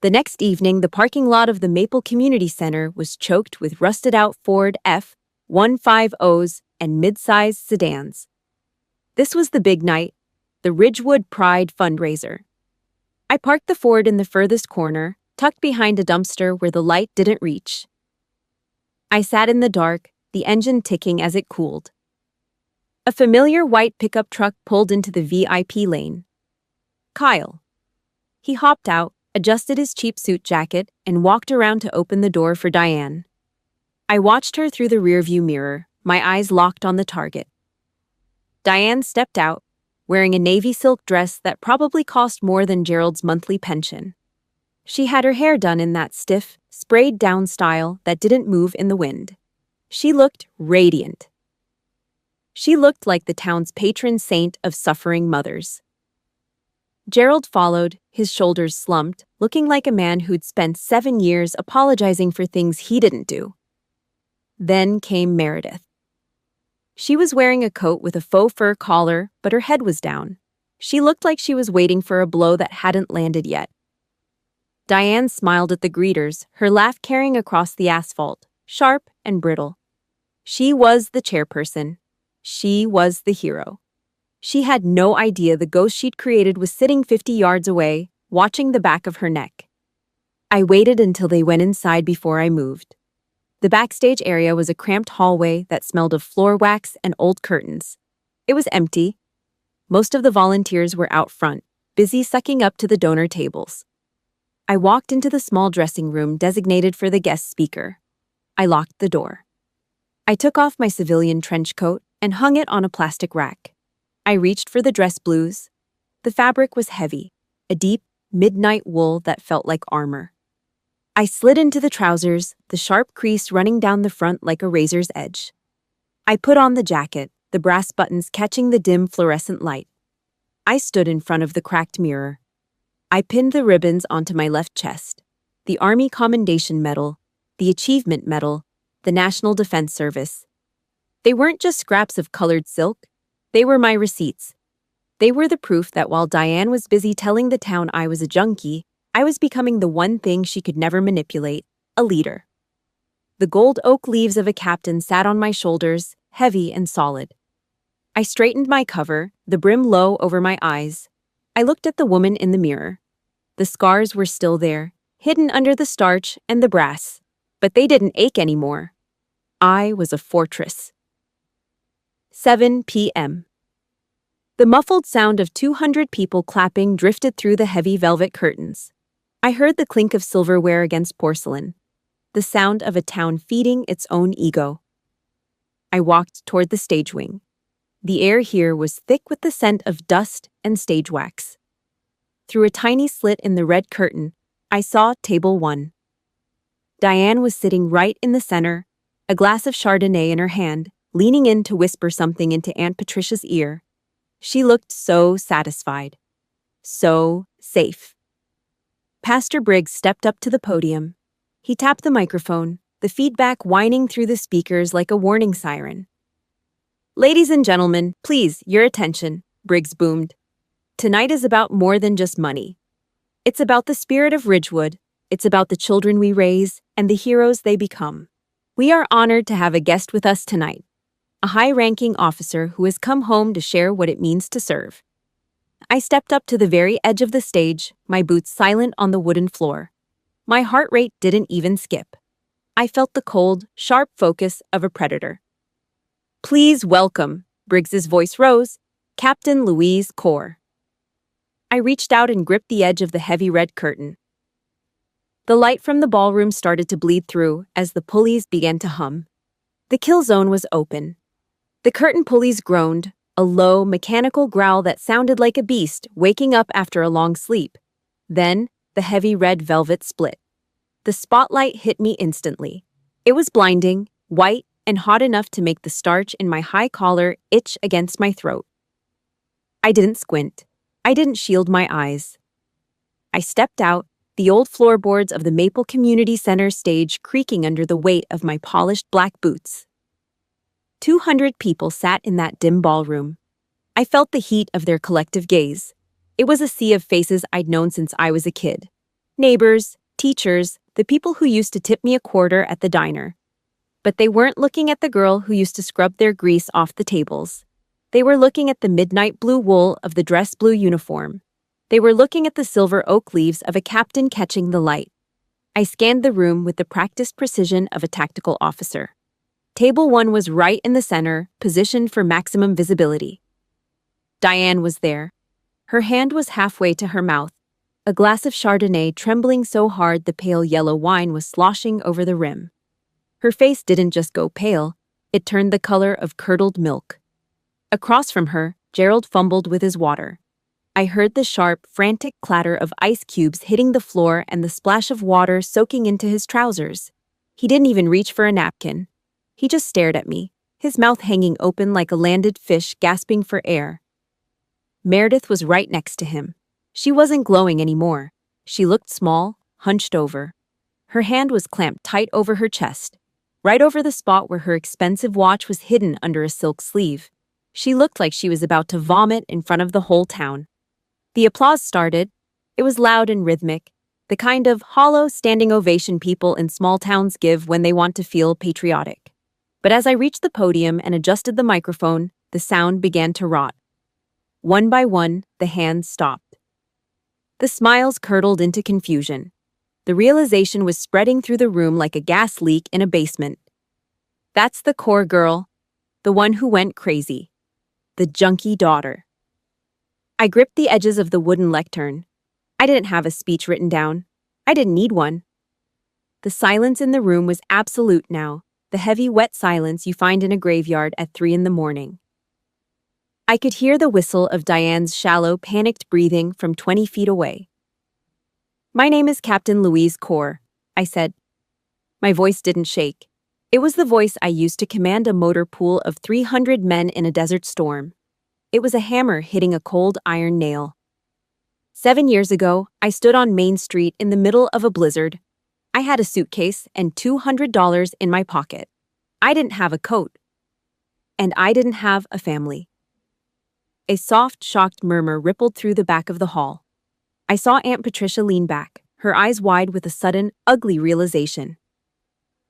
The next evening, the parking lot of the Maple Community Center was choked with rusted-out Ford F-150s and mid-sized sedans. This was the big night, the Ridgewood Pride fundraiser. I parked the Ford in the furthest corner, tucked behind a dumpster where the light didn't reach. I sat in the dark, the engine ticking as it cooled. A familiar white pickup truck pulled into the VIP lane. Kyle. He hopped out, adjusted his cheap suit jacket, and walked around to open the door for Diane. I watched her through the rearview mirror, my eyes locked on the target. Diane stepped out, wearing a navy silk dress that probably cost more than Gerald's monthly pension. She had her hair done in that stiff, sprayed-down style that didn't move in the wind. She looked radiant. She looked like the town's patron saint of suffering mothers. Gerald followed, his shoulders slumped, looking like a man who'd spent 7 years apologizing for things he didn't do. Then came Meredith. She was wearing a coat with a faux fur collar, but her head was down. She looked like she was waiting for a blow that hadn't landed yet. Diane smiled at the greeters, her laugh carrying across the asphalt, sharp and brittle. She was the chairperson. She was the hero. She had no idea the ghost she'd created was sitting 50 yards away, watching the back of her neck. I waited until they went inside before I moved. The backstage area was a cramped hallway that smelled of floor wax and old curtains. It was empty. Most of the volunteers were out front, busy sucking up to the donor tables. I walked into the small dressing room designated for the guest speaker. I locked the door. I took off my civilian trench coat and hung it on a plastic rack. I reached for the dress blues. The fabric was heavy, a deep, midnight wool that felt like armor. I slid into the trousers, the sharp crease running down the front like a razor's edge. I put on the jacket, the brass buttons catching the dim fluorescent light. I stood in front of the cracked mirror. I pinned the ribbons onto my left chest. The Army Commendation Medal, the Achievement Medal, the National Defense Service. They weren't just scraps of colored silk. They were my receipts. They were the proof that while Diane was busy telling the town I was a junkie, I was becoming the one thing she could never manipulate, a leader. The gold oak leaves of a captain sat on my shoulders, heavy and solid. I straightened my cover, the brim low over my eyes. I looked at the woman in the mirror. The scars were still there, hidden under the starch and the brass, but they didn't ache anymore. I was a fortress. 7 p.m. The muffled sound of 200 people clapping drifted through the heavy velvet curtains. I heard the clink of silverware against porcelain, the sound of a town feeding its own ego. I walked toward the stage wing. The air here was thick with the scent of dust and stage wax. Through a tiny slit in the red curtain, I saw table 1. Diane was sitting right in the center, a glass of Chardonnay in her hand, leaning in to whisper something into Aunt Patricia's ear. She looked so satisfied, so safe. Pastor Briggs stepped up to the podium. He tapped the microphone, the feedback whining through the speakers like a warning siren. "Ladies and gentlemen, please, your attention," Briggs boomed. "Tonight is about more than just money. It's about the spirit of Ridgewood. It's about the children we raise and the heroes they become. We are honored to have a guest with us tonight, a high-ranking officer who has come home to share what it means to serve." I stepped up to the very edge of the stage, my boots silent on the wooden floor. My heart rate didn't even skip. I felt the cold, sharp focus of a predator. "Please welcome," Briggs's voice rose, "Captain Louise Corr." I reached out and gripped the edge of the heavy red curtain. The light from the ballroom started to bleed through as the pulleys began to hum. The kill zone was open. The curtain pulleys groaned, a low, mechanical growl that sounded like a beast waking up after a long sleep. Then, the heavy red velvet split. The spotlight hit me instantly. It was blinding, white, and hot enough to make the starch in my high collar itch against my throat. I didn't squint. I didn't shield my eyes. I stepped out, the old floorboards of the Maple Community Center stage creaking under the weight of my polished black boots. 200 people sat in that dim ballroom. I felt the heat of their collective gaze. It was a sea of faces I'd known since I was a kid. Neighbors, teachers, the people who used to tip me a quarter at the diner. But they weren't looking at the girl who used to scrub their grease off the tables. They were looking at the midnight blue wool of the dress blue uniform. They were looking at the silver oak leaves of a captain catching the light. I scanned the room with the practiced precision of a tactical officer. Table 1 was right in the center, positioned for maximum visibility. Diane was there. Her hand was halfway to her mouth. a glass of Chardonnay trembling so hard the pale yellow wine was sloshing over the rim. Her face didn't just go pale, it turned the color of curdled milk. Across from her, Gerald fumbled with his water. I heard the sharp, frantic clatter of ice cubes hitting the floor and the splash of water soaking into his trousers. He didn't even reach for a napkin. He just stared at me, his mouth hanging open like a landed fish gasping for air. Meredith was right next to him. She wasn't glowing anymore. She looked small, hunched over. Her hand was clamped tight over her chest, right over the spot where her expensive watch was hidden under a silk sleeve. She looked like she was about to vomit in front of the whole town. The applause started. It was loud and rhythmic, the kind of hollow standing ovation people in small towns give when they want to feel patriotic. But as I reached the podium and adjusted the microphone, the sound began to rot. One by one, the hands stopped. The smiles curdled into confusion. The realization was spreading through the room like a gas leak in a basement. That's the core girl, the one who went crazy. The junkie daughter. I gripped the edges of the wooden lectern. I didn't have a speech written down. I didn't need one. The silence in the room was absolute now, the heavy, wet silence you find in a graveyard at 3 a.m. I could hear the whistle of Diane's shallow, panicked breathing from 20 feet away. "My name is Captain Louise Core," I said. My voice didn't shake. It was the voice I used to command a motor pool of 300 men in a desert storm. It was a hammer hitting a cold iron nail. 7 years ago, I stood on Main Street in the middle of a blizzard. I had a suitcase and $200 in my pocket. I didn't have a coat. And I didn't have a family. A soft, shocked murmur rippled through the back of the hall. I saw Aunt Patricia lean back, her eyes wide with a sudden, ugly realization.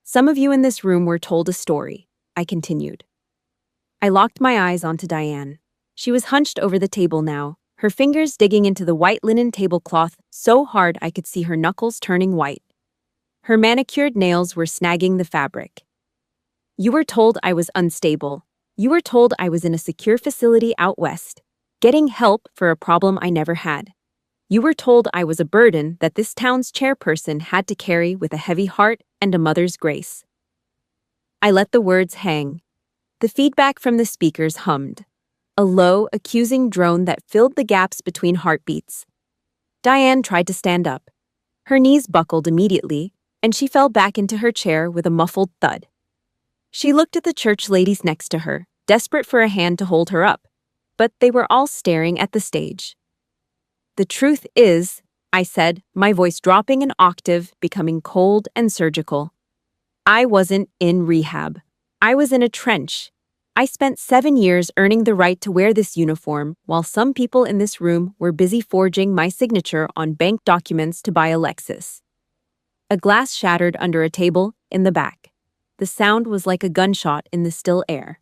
"Some of you in this room were told a story," I continued. I locked my eyes onto Diane. She was hunched over the table now, her fingers digging into the white linen tablecloth so hard I could see her knuckles turning white. Her manicured nails were snagging the fabric. "You were told I was unstable. You were told I was in a secure facility out west, getting help for a problem I never had. You were told I was a burden that this town's chairperson had to carry with a heavy heart and a mother's grace." I let the words hang. The feedback from the speakers hummed, a low, accusing drone that filled the gaps between heartbeats. Diane tried to stand up. Her knees buckled immediately, and she fell back into her chair with a muffled thud. She looked at the church ladies next to her, desperate for a hand to hold her up, but they were all staring at the stage. "The truth is," I said, my voice dropping an octave, becoming cold and surgical, "I wasn't in rehab. I was in a trench. I spent 7 years earning the right to wear this uniform while some people in this room were busy forging my signature on bank documents to buy a Lexus." A glass shattered under a table in the back. The sound was like a gunshot in the still air.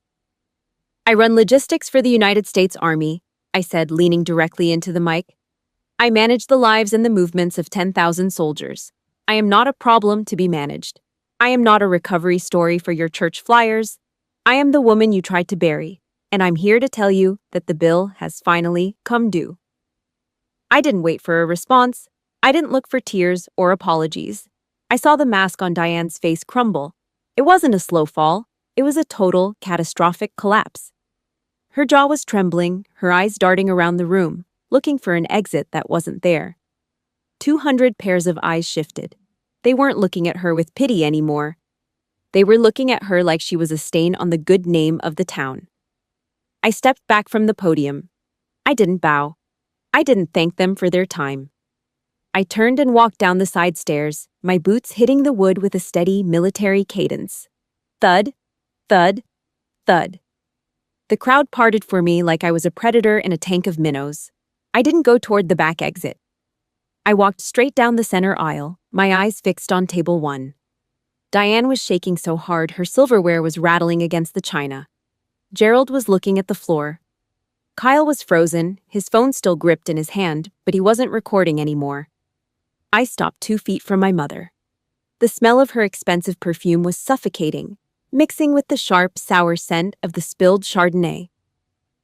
"I run logistics for the United States Army," I said, leaning directly into the mic. "I manage the lives and the movements of 10,000 soldiers. I am not a problem to be managed. I am not a recovery story for your church flyers. I am the woman you tried to bury, and I'm here to tell you that the bill has finally come due." I didn't wait for a response. I didn't look for tears or apologies. I saw the mask on Diane's face crumble. It wasn't a slow fall. It was a total, catastrophic collapse. Her jaw was trembling, her eyes darting around the room, looking for an exit that wasn't there. 200 pairs of eyes shifted. They weren't looking at her with pity anymore. They were looking at her like she was a stain on the good name of the town. I stepped back from the podium. I didn't bow. I didn't thank them for their time. I turned and walked down the side stairs, my boots hitting the wood with a steady military cadence. Thud, thud, thud. The crowd parted for me like I was a predator in a tank of minnows. I didn't go toward the back exit. I walked straight down the center aisle, my eyes fixed on table 1. Diane was shaking so hard her silverware was rattling against the china. Gerald was looking at the floor. Kyle was frozen, his phone still gripped in his hand, but he wasn't recording anymore. I stopped 2 feet from my mother. The smell of her expensive perfume was suffocating, mixing with the sharp, sour scent of the spilled Chardonnay.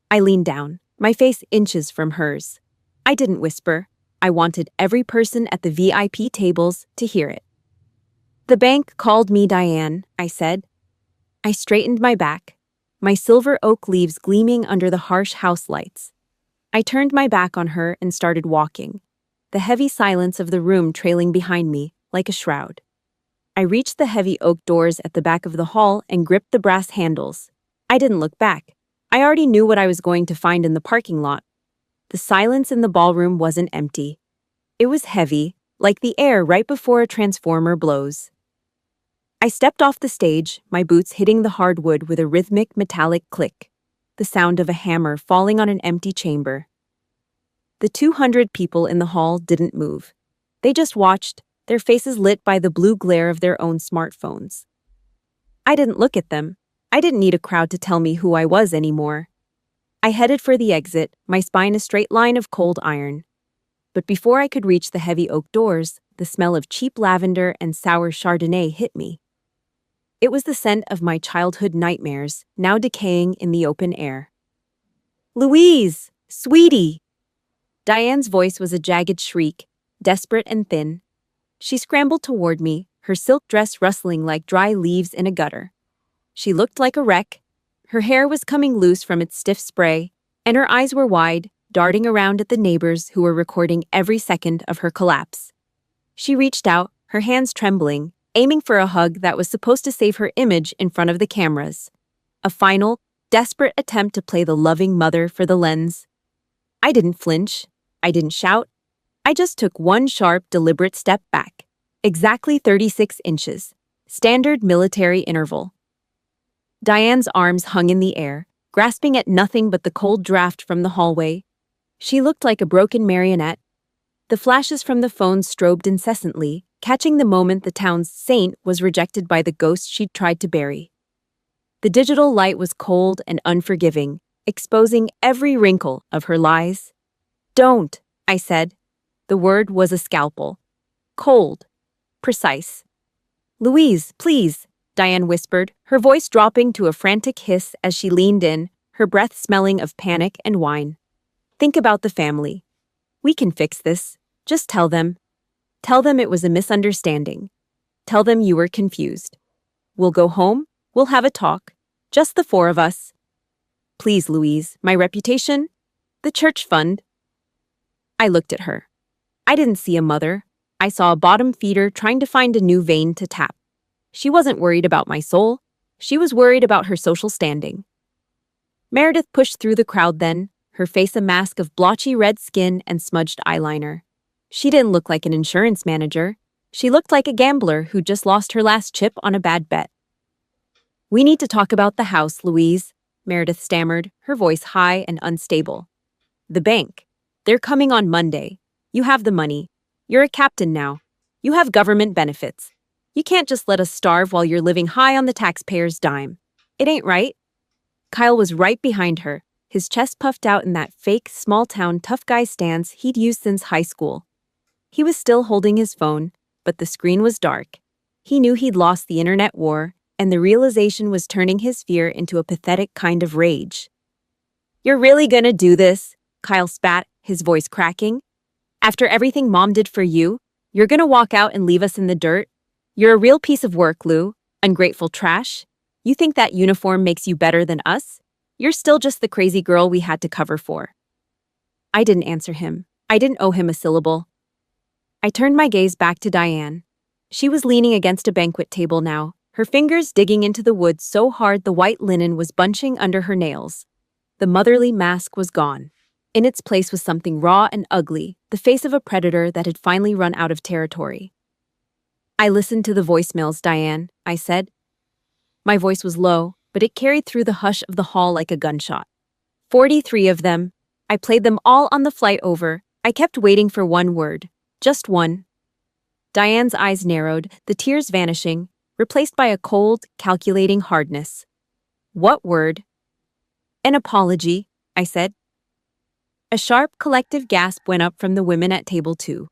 I leaned down, my face inches from hers. I didn't whisper. I wanted every person at the VIP tables to hear it. "The bank called me Diane," I said. I straightened my back, my silver oak leaves gleaming under the harsh house lights. I turned my back on her and started walking, the heavy silence of the room trailing behind me like a shroud. I reached the heavy oak doors at the back of the hall and gripped the brass handles. I didn't look back. I already knew what I was going to find in the parking lot. The silence in the ballroom wasn't empty. It was heavy, like the air right before a transformer blows. I stepped off the stage, my boots hitting the hardwood with a rhythmic metallic click, the sound of a hammer falling on an empty chamber. The 200 people in the hall didn't move. They just watched, their faces lit by the blue glare of their own smartphones. I didn't look at them. I didn't need a crowd to tell me who I was anymore. I headed for the exit, my spine a straight line of cold iron. But before I could reach the heavy oak doors, the smell of cheap lavender and sour Chardonnay hit me. It was the scent of my childhood nightmares, now decaying in the open air. "Louise! Sweetie!" Diane's voice was a jagged shriek, desperate and thin. She scrambled toward me, her silk dress rustling like dry leaves in a gutter. She looked like a wreck. Her hair was coming loose from its stiff spray, and her eyes were wide, darting around at the neighbors who were recording every second of her collapse. She reached out, her hands trembling, aiming for a hug that was supposed to save her image in front of the cameras. A final, desperate attempt to play the loving mother for the lens. I didn't flinch. I didn't shout. I just took one sharp, deliberate step back. Exactly 36 inches. Standard military interval. Diane's arms hung in the air, grasping at nothing but the cold draft from the hallway. She looked like a broken marionette. The flashes from the phone strobed incessantly, catching the moment the town's saint was rejected by the ghost she'd tried to bury. The digital light was cold and unforgiving, exposing every wrinkle of her lies. "Don't," I said. The word was a scalpel. Cold. Precise. "Louise, please," Diane whispered, her voice dropping to a frantic hiss as she leaned in, her breath smelling of panic and wine. "Think about the family. We can fix this. Just tell them. Tell them it was a misunderstanding. Tell them you were confused. We'll go home. We'll have a talk. Just the four of us. Please, Louise, my reputation? The church fund." I looked at her. I didn't see a mother. I saw a bottom feeder trying to find a new vein to tap. She wasn't worried about my soul. She was worried about her social standing. Meredith pushed through the crowd then, her face a mask of blotchy red skin and smudged eyeliner. She didn't look like an insurance manager. She looked like a gambler who just lost her last chip on a bad bet. "We need to talk about the house, Louise," Meredith stammered, her voice high and unstable. "The bank. They're coming on Monday. You have the money. You're a captain now. You have government benefits. You can't just let us starve while you're living high on the taxpayer's dime. It ain't right." Kyle was right behind her, his chest puffed out in that fake, small-town tough guy stance he'd used since high school. He was still holding his phone, but the screen was dark. He knew he'd lost the internet war, and the realization was turning his fear into a pathetic kind of rage. "You're really gonna do this?" Kyle spat, his voice cracking. "After everything Mom did for you, you're gonna walk out and leave us in the dirt? You're a real piece of work, Lou. Ungrateful trash. You think that uniform makes you better than us? You're still just the crazy girl we had to cover for." I didn't answer him. I didn't owe him a syllable. I turned my gaze back to Diane. She was leaning against a banquet table now, her fingers digging into the wood so hard the white linen was bunching under her nails. The motherly mask was gone. In its place was something raw and ugly, the face of a predator that had finally run out of territory. "I listened to the voicemails, Diane," I said. My voice was low, but it carried through the hush of the hall like a gunshot. 43 of them. I played them all on the flight over. I kept waiting for one word. Just one. Diane's eyes narrowed, the tears vanishing, replaced by a cold, calculating hardness. "What word?" "An apology," I said. A sharp, collective gasp went up from the women at table 2.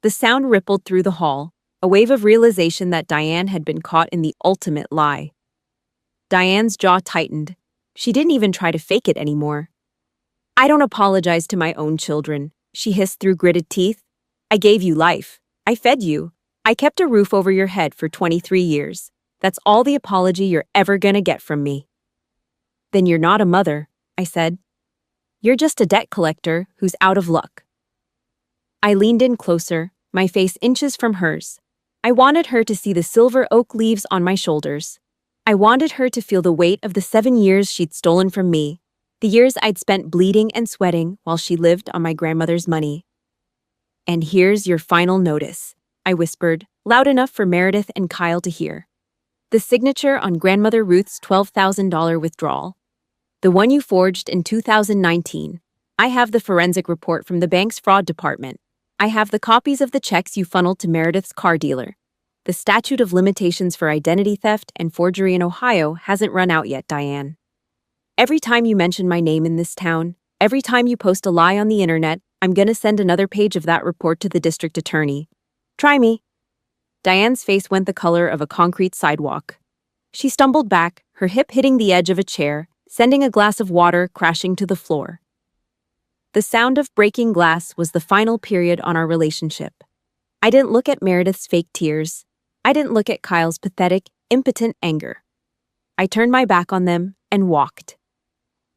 The sound rippled through the hall, a wave of realization that Diane had been caught in the ultimate lie. Diane's jaw tightened. She didn't even try to fake it anymore. "I don't apologize to my own children. she hissed through gritted teeth. I gave you life. I fed you. I kept a roof over your head for 23 years. That's all the apology you're ever gonna get from me. Then you're not a mother, I said. You're just a debt collector who's out of luck. I leaned in closer, my face inches from hers. I wanted her to see the silver oak leaves on my shoulders. I wanted her to feel the weight of the 7 years she'd stolen from me, the years I'd spent bleeding and sweating while she lived on my grandmother's money. And here's your final notice, I whispered, loud enough for Meredith and Kyle to hear. The signature on Grandmother Ruth's $12,000 withdrawal. The one you forged in 2019. I have the forensic report from the bank's fraud department. I have the copies of the checks you funneled to Meredith's car dealer. The statute of limitations for identity theft and forgery in Ohio hasn't run out yet, Diane. Every time you mention my name in this town, every time you post a lie on the internet, I'm gonna send another page of that report to the district attorney. Try me. Diane's face went the color of a concrete sidewalk. She stumbled back, her hip hitting the edge of a chair, sending a glass of water crashing to the floor. The sound of breaking glass was the final period on our relationship. I didn't look at Meredith's fake tears. I didn't look at Kyle's pathetic, impotent anger. I turned my back on them and walked.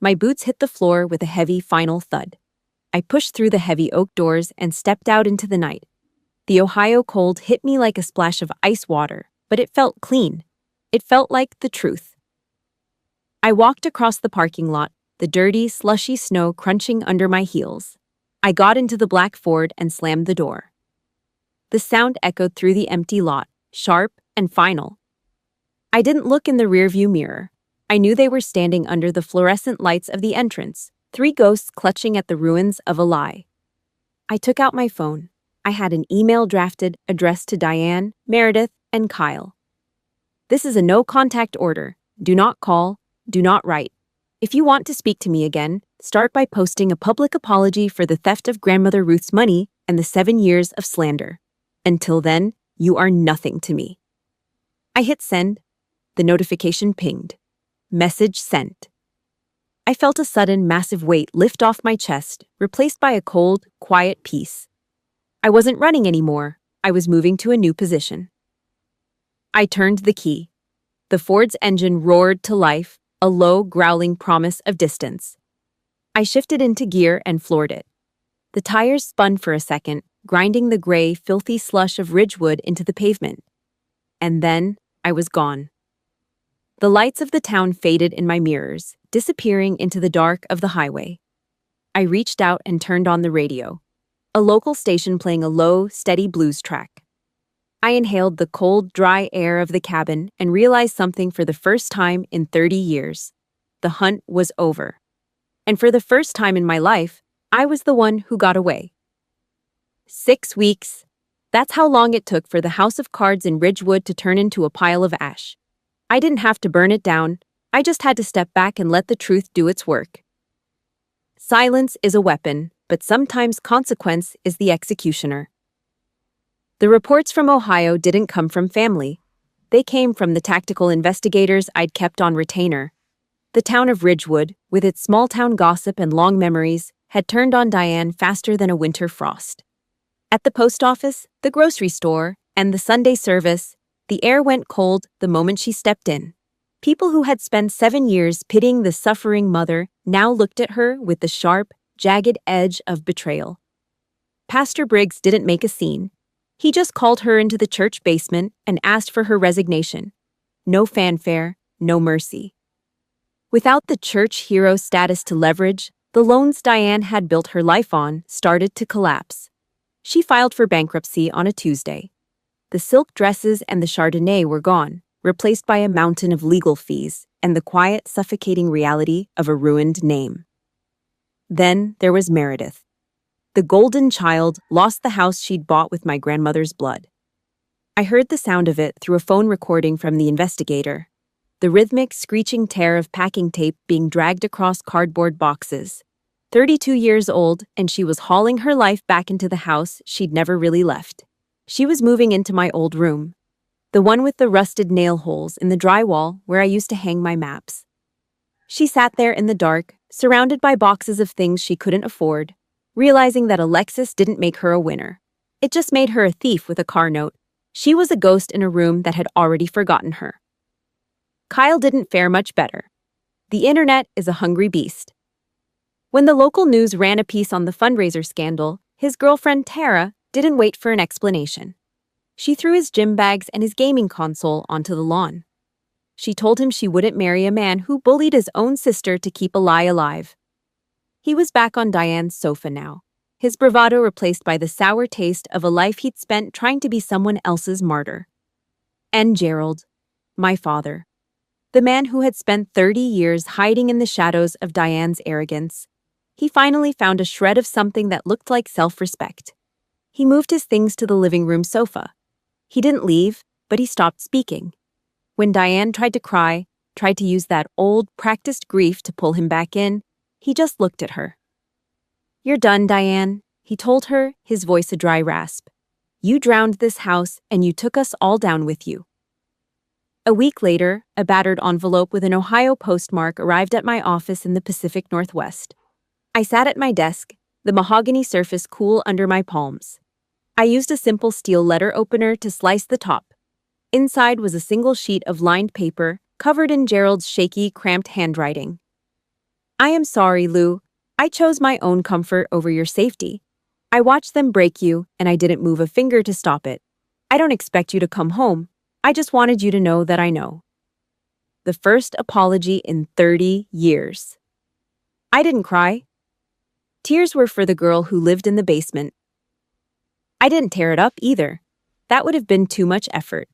My boots hit the floor with a heavy final thud. I pushed through the heavy oak doors and stepped out into the night. The Ohio cold hit me like a splash of ice water, but it felt clean. It felt like the truth. I walked across the parking lot, the dirty, slushy snow crunching under my heels. I got into the black Ford and slammed the door. The sound echoed through the empty lot, sharp and final. I didn't look in the rearview mirror. I knew they were standing under the fluorescent lights of the entrance, 3 ghosts clutching at the ruins of a lie. I took out my phone. I had an email drafted addressed to Diane, Meredith, and Kyle. This is a no-contact order. Do not call. Do not write. If you want to speak to me again, start by posting a public apology for the theft of Grandmother Ruth's money and the 7 years of slander. Until then, you are nothing to me. I hit send. The notification pinged. Message sent. I felt a sudden, massive weight lift off my chest, replaced by a cold, quiet peace. I wasn't running anymore. I was moving to a new position. I turned the key. The Ford's engine roared to life, a low, growling promise of distance. I shifted into gear and floored it. The tires spun for a second, grinding the gray, filthy slush of Ridgewood into the pavement. And then I was gone. The lights of the town faded in my mirrors, disappearing into the dark of the highway. I reached out and turned on the radio, a local station playing a low, steady blues track. I inhaled the cold, dry air of the cabin and realized something for the first time in 30 years. The hunt was over. And for the first time in my life, I was the one who got away. 6 weeks. That's how long it took for the house of cards in Ridgewood to turn into a pile of ash. I didn't have to burn it down. I just had to step back and let the truth do its work. Silence is a weapon, but sometimes consequence is the executioner. The reports from Ohio didn't come from family. They came from the tactical investigators I'd kept on retainer. The town of Ridgewood, with its small-town gossip and long memories, had turned on Diane faster than a winter frost. At the post office, the grocery store, and the Sunday service, the air went cold the moment she stepped in. People who had spent 7 years pitying the suffering mother now looked at her with the sharp, jagged edge of betrayal. Pastor Briggs didn't make a scene. He just called her into the church basement and asked for her resignation. No fanfare, no mercy. Without the church hero status to leverage, the loans Diane had built her life on started to collapse. She filed for bankruptcy on a Tuesday. The silk dresses and the Chardonnay were gone, replaced by a mountain of legal fees and the quiet, suffocating reality of a ruined name. Then there was Meredith. The golden child lost the house she'd bought with my grandmother's blood. I heard the sound of it through a phone recording from the investigator, the rhythmic, screeching tear of packing tape being dragged across cardboard boxes. 32 years old, and she was hauling her life back into the house she'd never really left. She was moving into my old room, the one with the rusted nail holes in the drywall where I used to hang my maps. She sat there in the dark, surrounded by boxes of things she couldn't afford, realizing that Alexis didn't make her a winner. It just made her a thief with a car note. She was a ghost in a room that had already forgotten her. Kyle didn't fare much better. The internet is a hungry beast. When the local news ran a piece on the fundraiser scandal, his girlfriend Tara didn't wait for an explanation. She threw his gym bags and his gaming console onto the lawn. She told him she wouldn't marry a man who bullied his own sister to keep a lie alive. He was back on Diane's sofa now, his bravado replaced by the sour taste of a life he'd spent trying to be someone else's martyr. And Gerald, my father, the man who had spent 30 years hiding in the shadows of Diane's arrogance, he finally found a shred of something that looked like self-respect. He moved his things to the living room sofa. He didn't leave, but he stopped speaking. When Diane tried to cry, tried to use that old, practiced grief to pull him back in, he just looked at her. "You're done, Diane," he told her, his voice a dry rasp. "You drowned this house and you took us all down with you." A week later, a battered envelope with an Ohio postmark arrived at my office in the Pacific Northwest. I sat at my desk, the mahogany surface cool under my palms. I used a simple steel letter opener to slice the top. Inside was a single sheet of lined paper covered in Gerald's shaky, cramped handwriting. "I am sorry, Lou. I chose my own comfort over your safety. I watched them break you, and I didn't move a finger to stop it. I don't expect you to come home. I just wanted you to know that I know." The first apology in 30 years. I didn't cry. Tears were for the girl who lived in the basement. I didn't tear it up either. That would have been too much effort.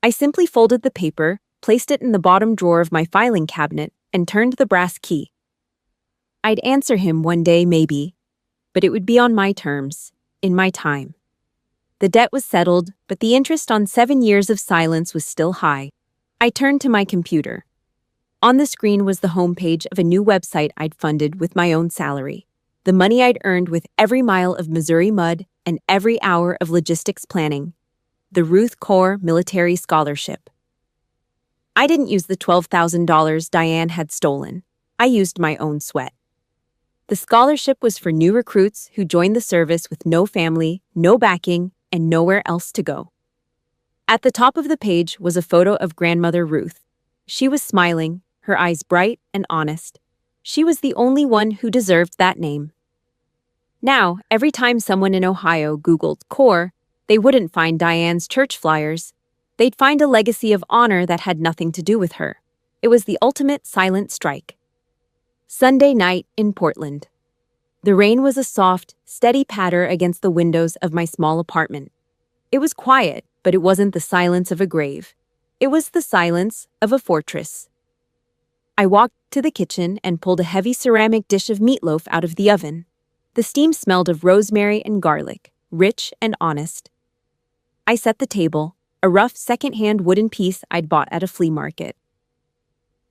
I simply folded the paper, placed it in the bottom drawer of my filing cabinet, and turned the brass key. I'd answer him one day, maybe, but it would be on my terms, in my time. The debt was settled, but the interest on 7 years of silence was still high. I turned to my computer. On the screen was the homepage of a new website I'd funded with my own salary, the money I'd earned with every mile of Missouri mud and every hour of logistics planning, the Ruth Corps Military Scholarship. I didn't use the $12,000 Diane had stolen. I used my own sweat. The scholarship was for new recruits who joined the service with no family, no backing, and nowhere else to go. At the top of the page was a photo of grandmother Ruth. She was smiling, her eyes bright and honest. She was the only one who deserved that name. Now, every time someone in Ohio Googled Corps, they wouldn't find Diane's church flyers. They'd find a legacy of honor that had nothing to do with her. It was the ultimate silent strike. Sunday night in Portland. The rain was a soft, steady patter against the windows of my small apartment. It was quiet, but it wasn't the silence of a grave. It was the silence of a fortress. I walked to the kitchen and pulled a heavy ceramic dish of meatloaf out of the oven. The steam smelled of rosemary and garlic, rich and honest. I set the table, a rough second-hand wooden piece I'd bought at a flea market.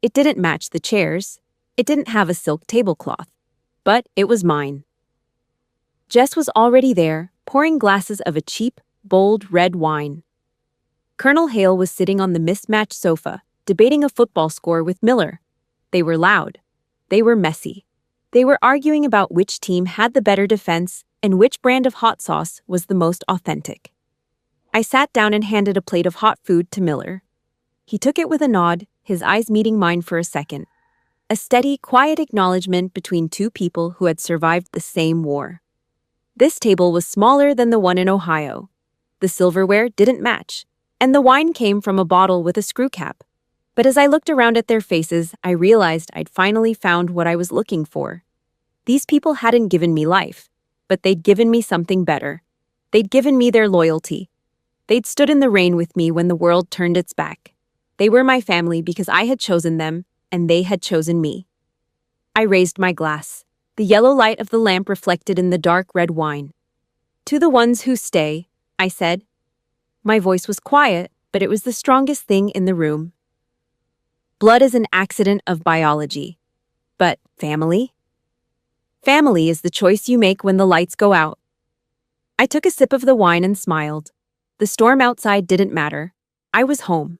It didn't match the chairs. It didn't have a silk tablecloth. But it was mine. Jess was already there, pouring glasses of a cheap, bold red wine. Colonel Hale was sitting on the mismatched sofa, debating a football score with Miller. They were loud. They were messy. They were arguing about which team had the better defense and which brand of hot sauce was the most authentic. I sat down and handed a plate of hot food to Miller. He took it with a nod, his eyes meeting mine for a second. A steady, quiet acknowledgement between two people who had survived the same war. This table was smaller than the one in Ohio. The silverware didn't match, and the wine came from a bottle with a screw cap. But as I looked around at their faces, I realized I'd finally found what I was looking for. These people hadn't given me life, but they'd given me something better. They'd given me their loyalty. They'd stood in the rain with me when the world turned its back. They were my family because I had chosen them, and they had chosen me. I raised my glass, the yellow light of the lamp reflected in the dark red wine. "To the ones who stay," I said. My voice was quiet, but it was the strongest thing in the room. Blood is an accident of biology. But family? Family is the choice you make when the lights go out. I took a sip of the wine and smiled. The storm outside didn't matter. I was home.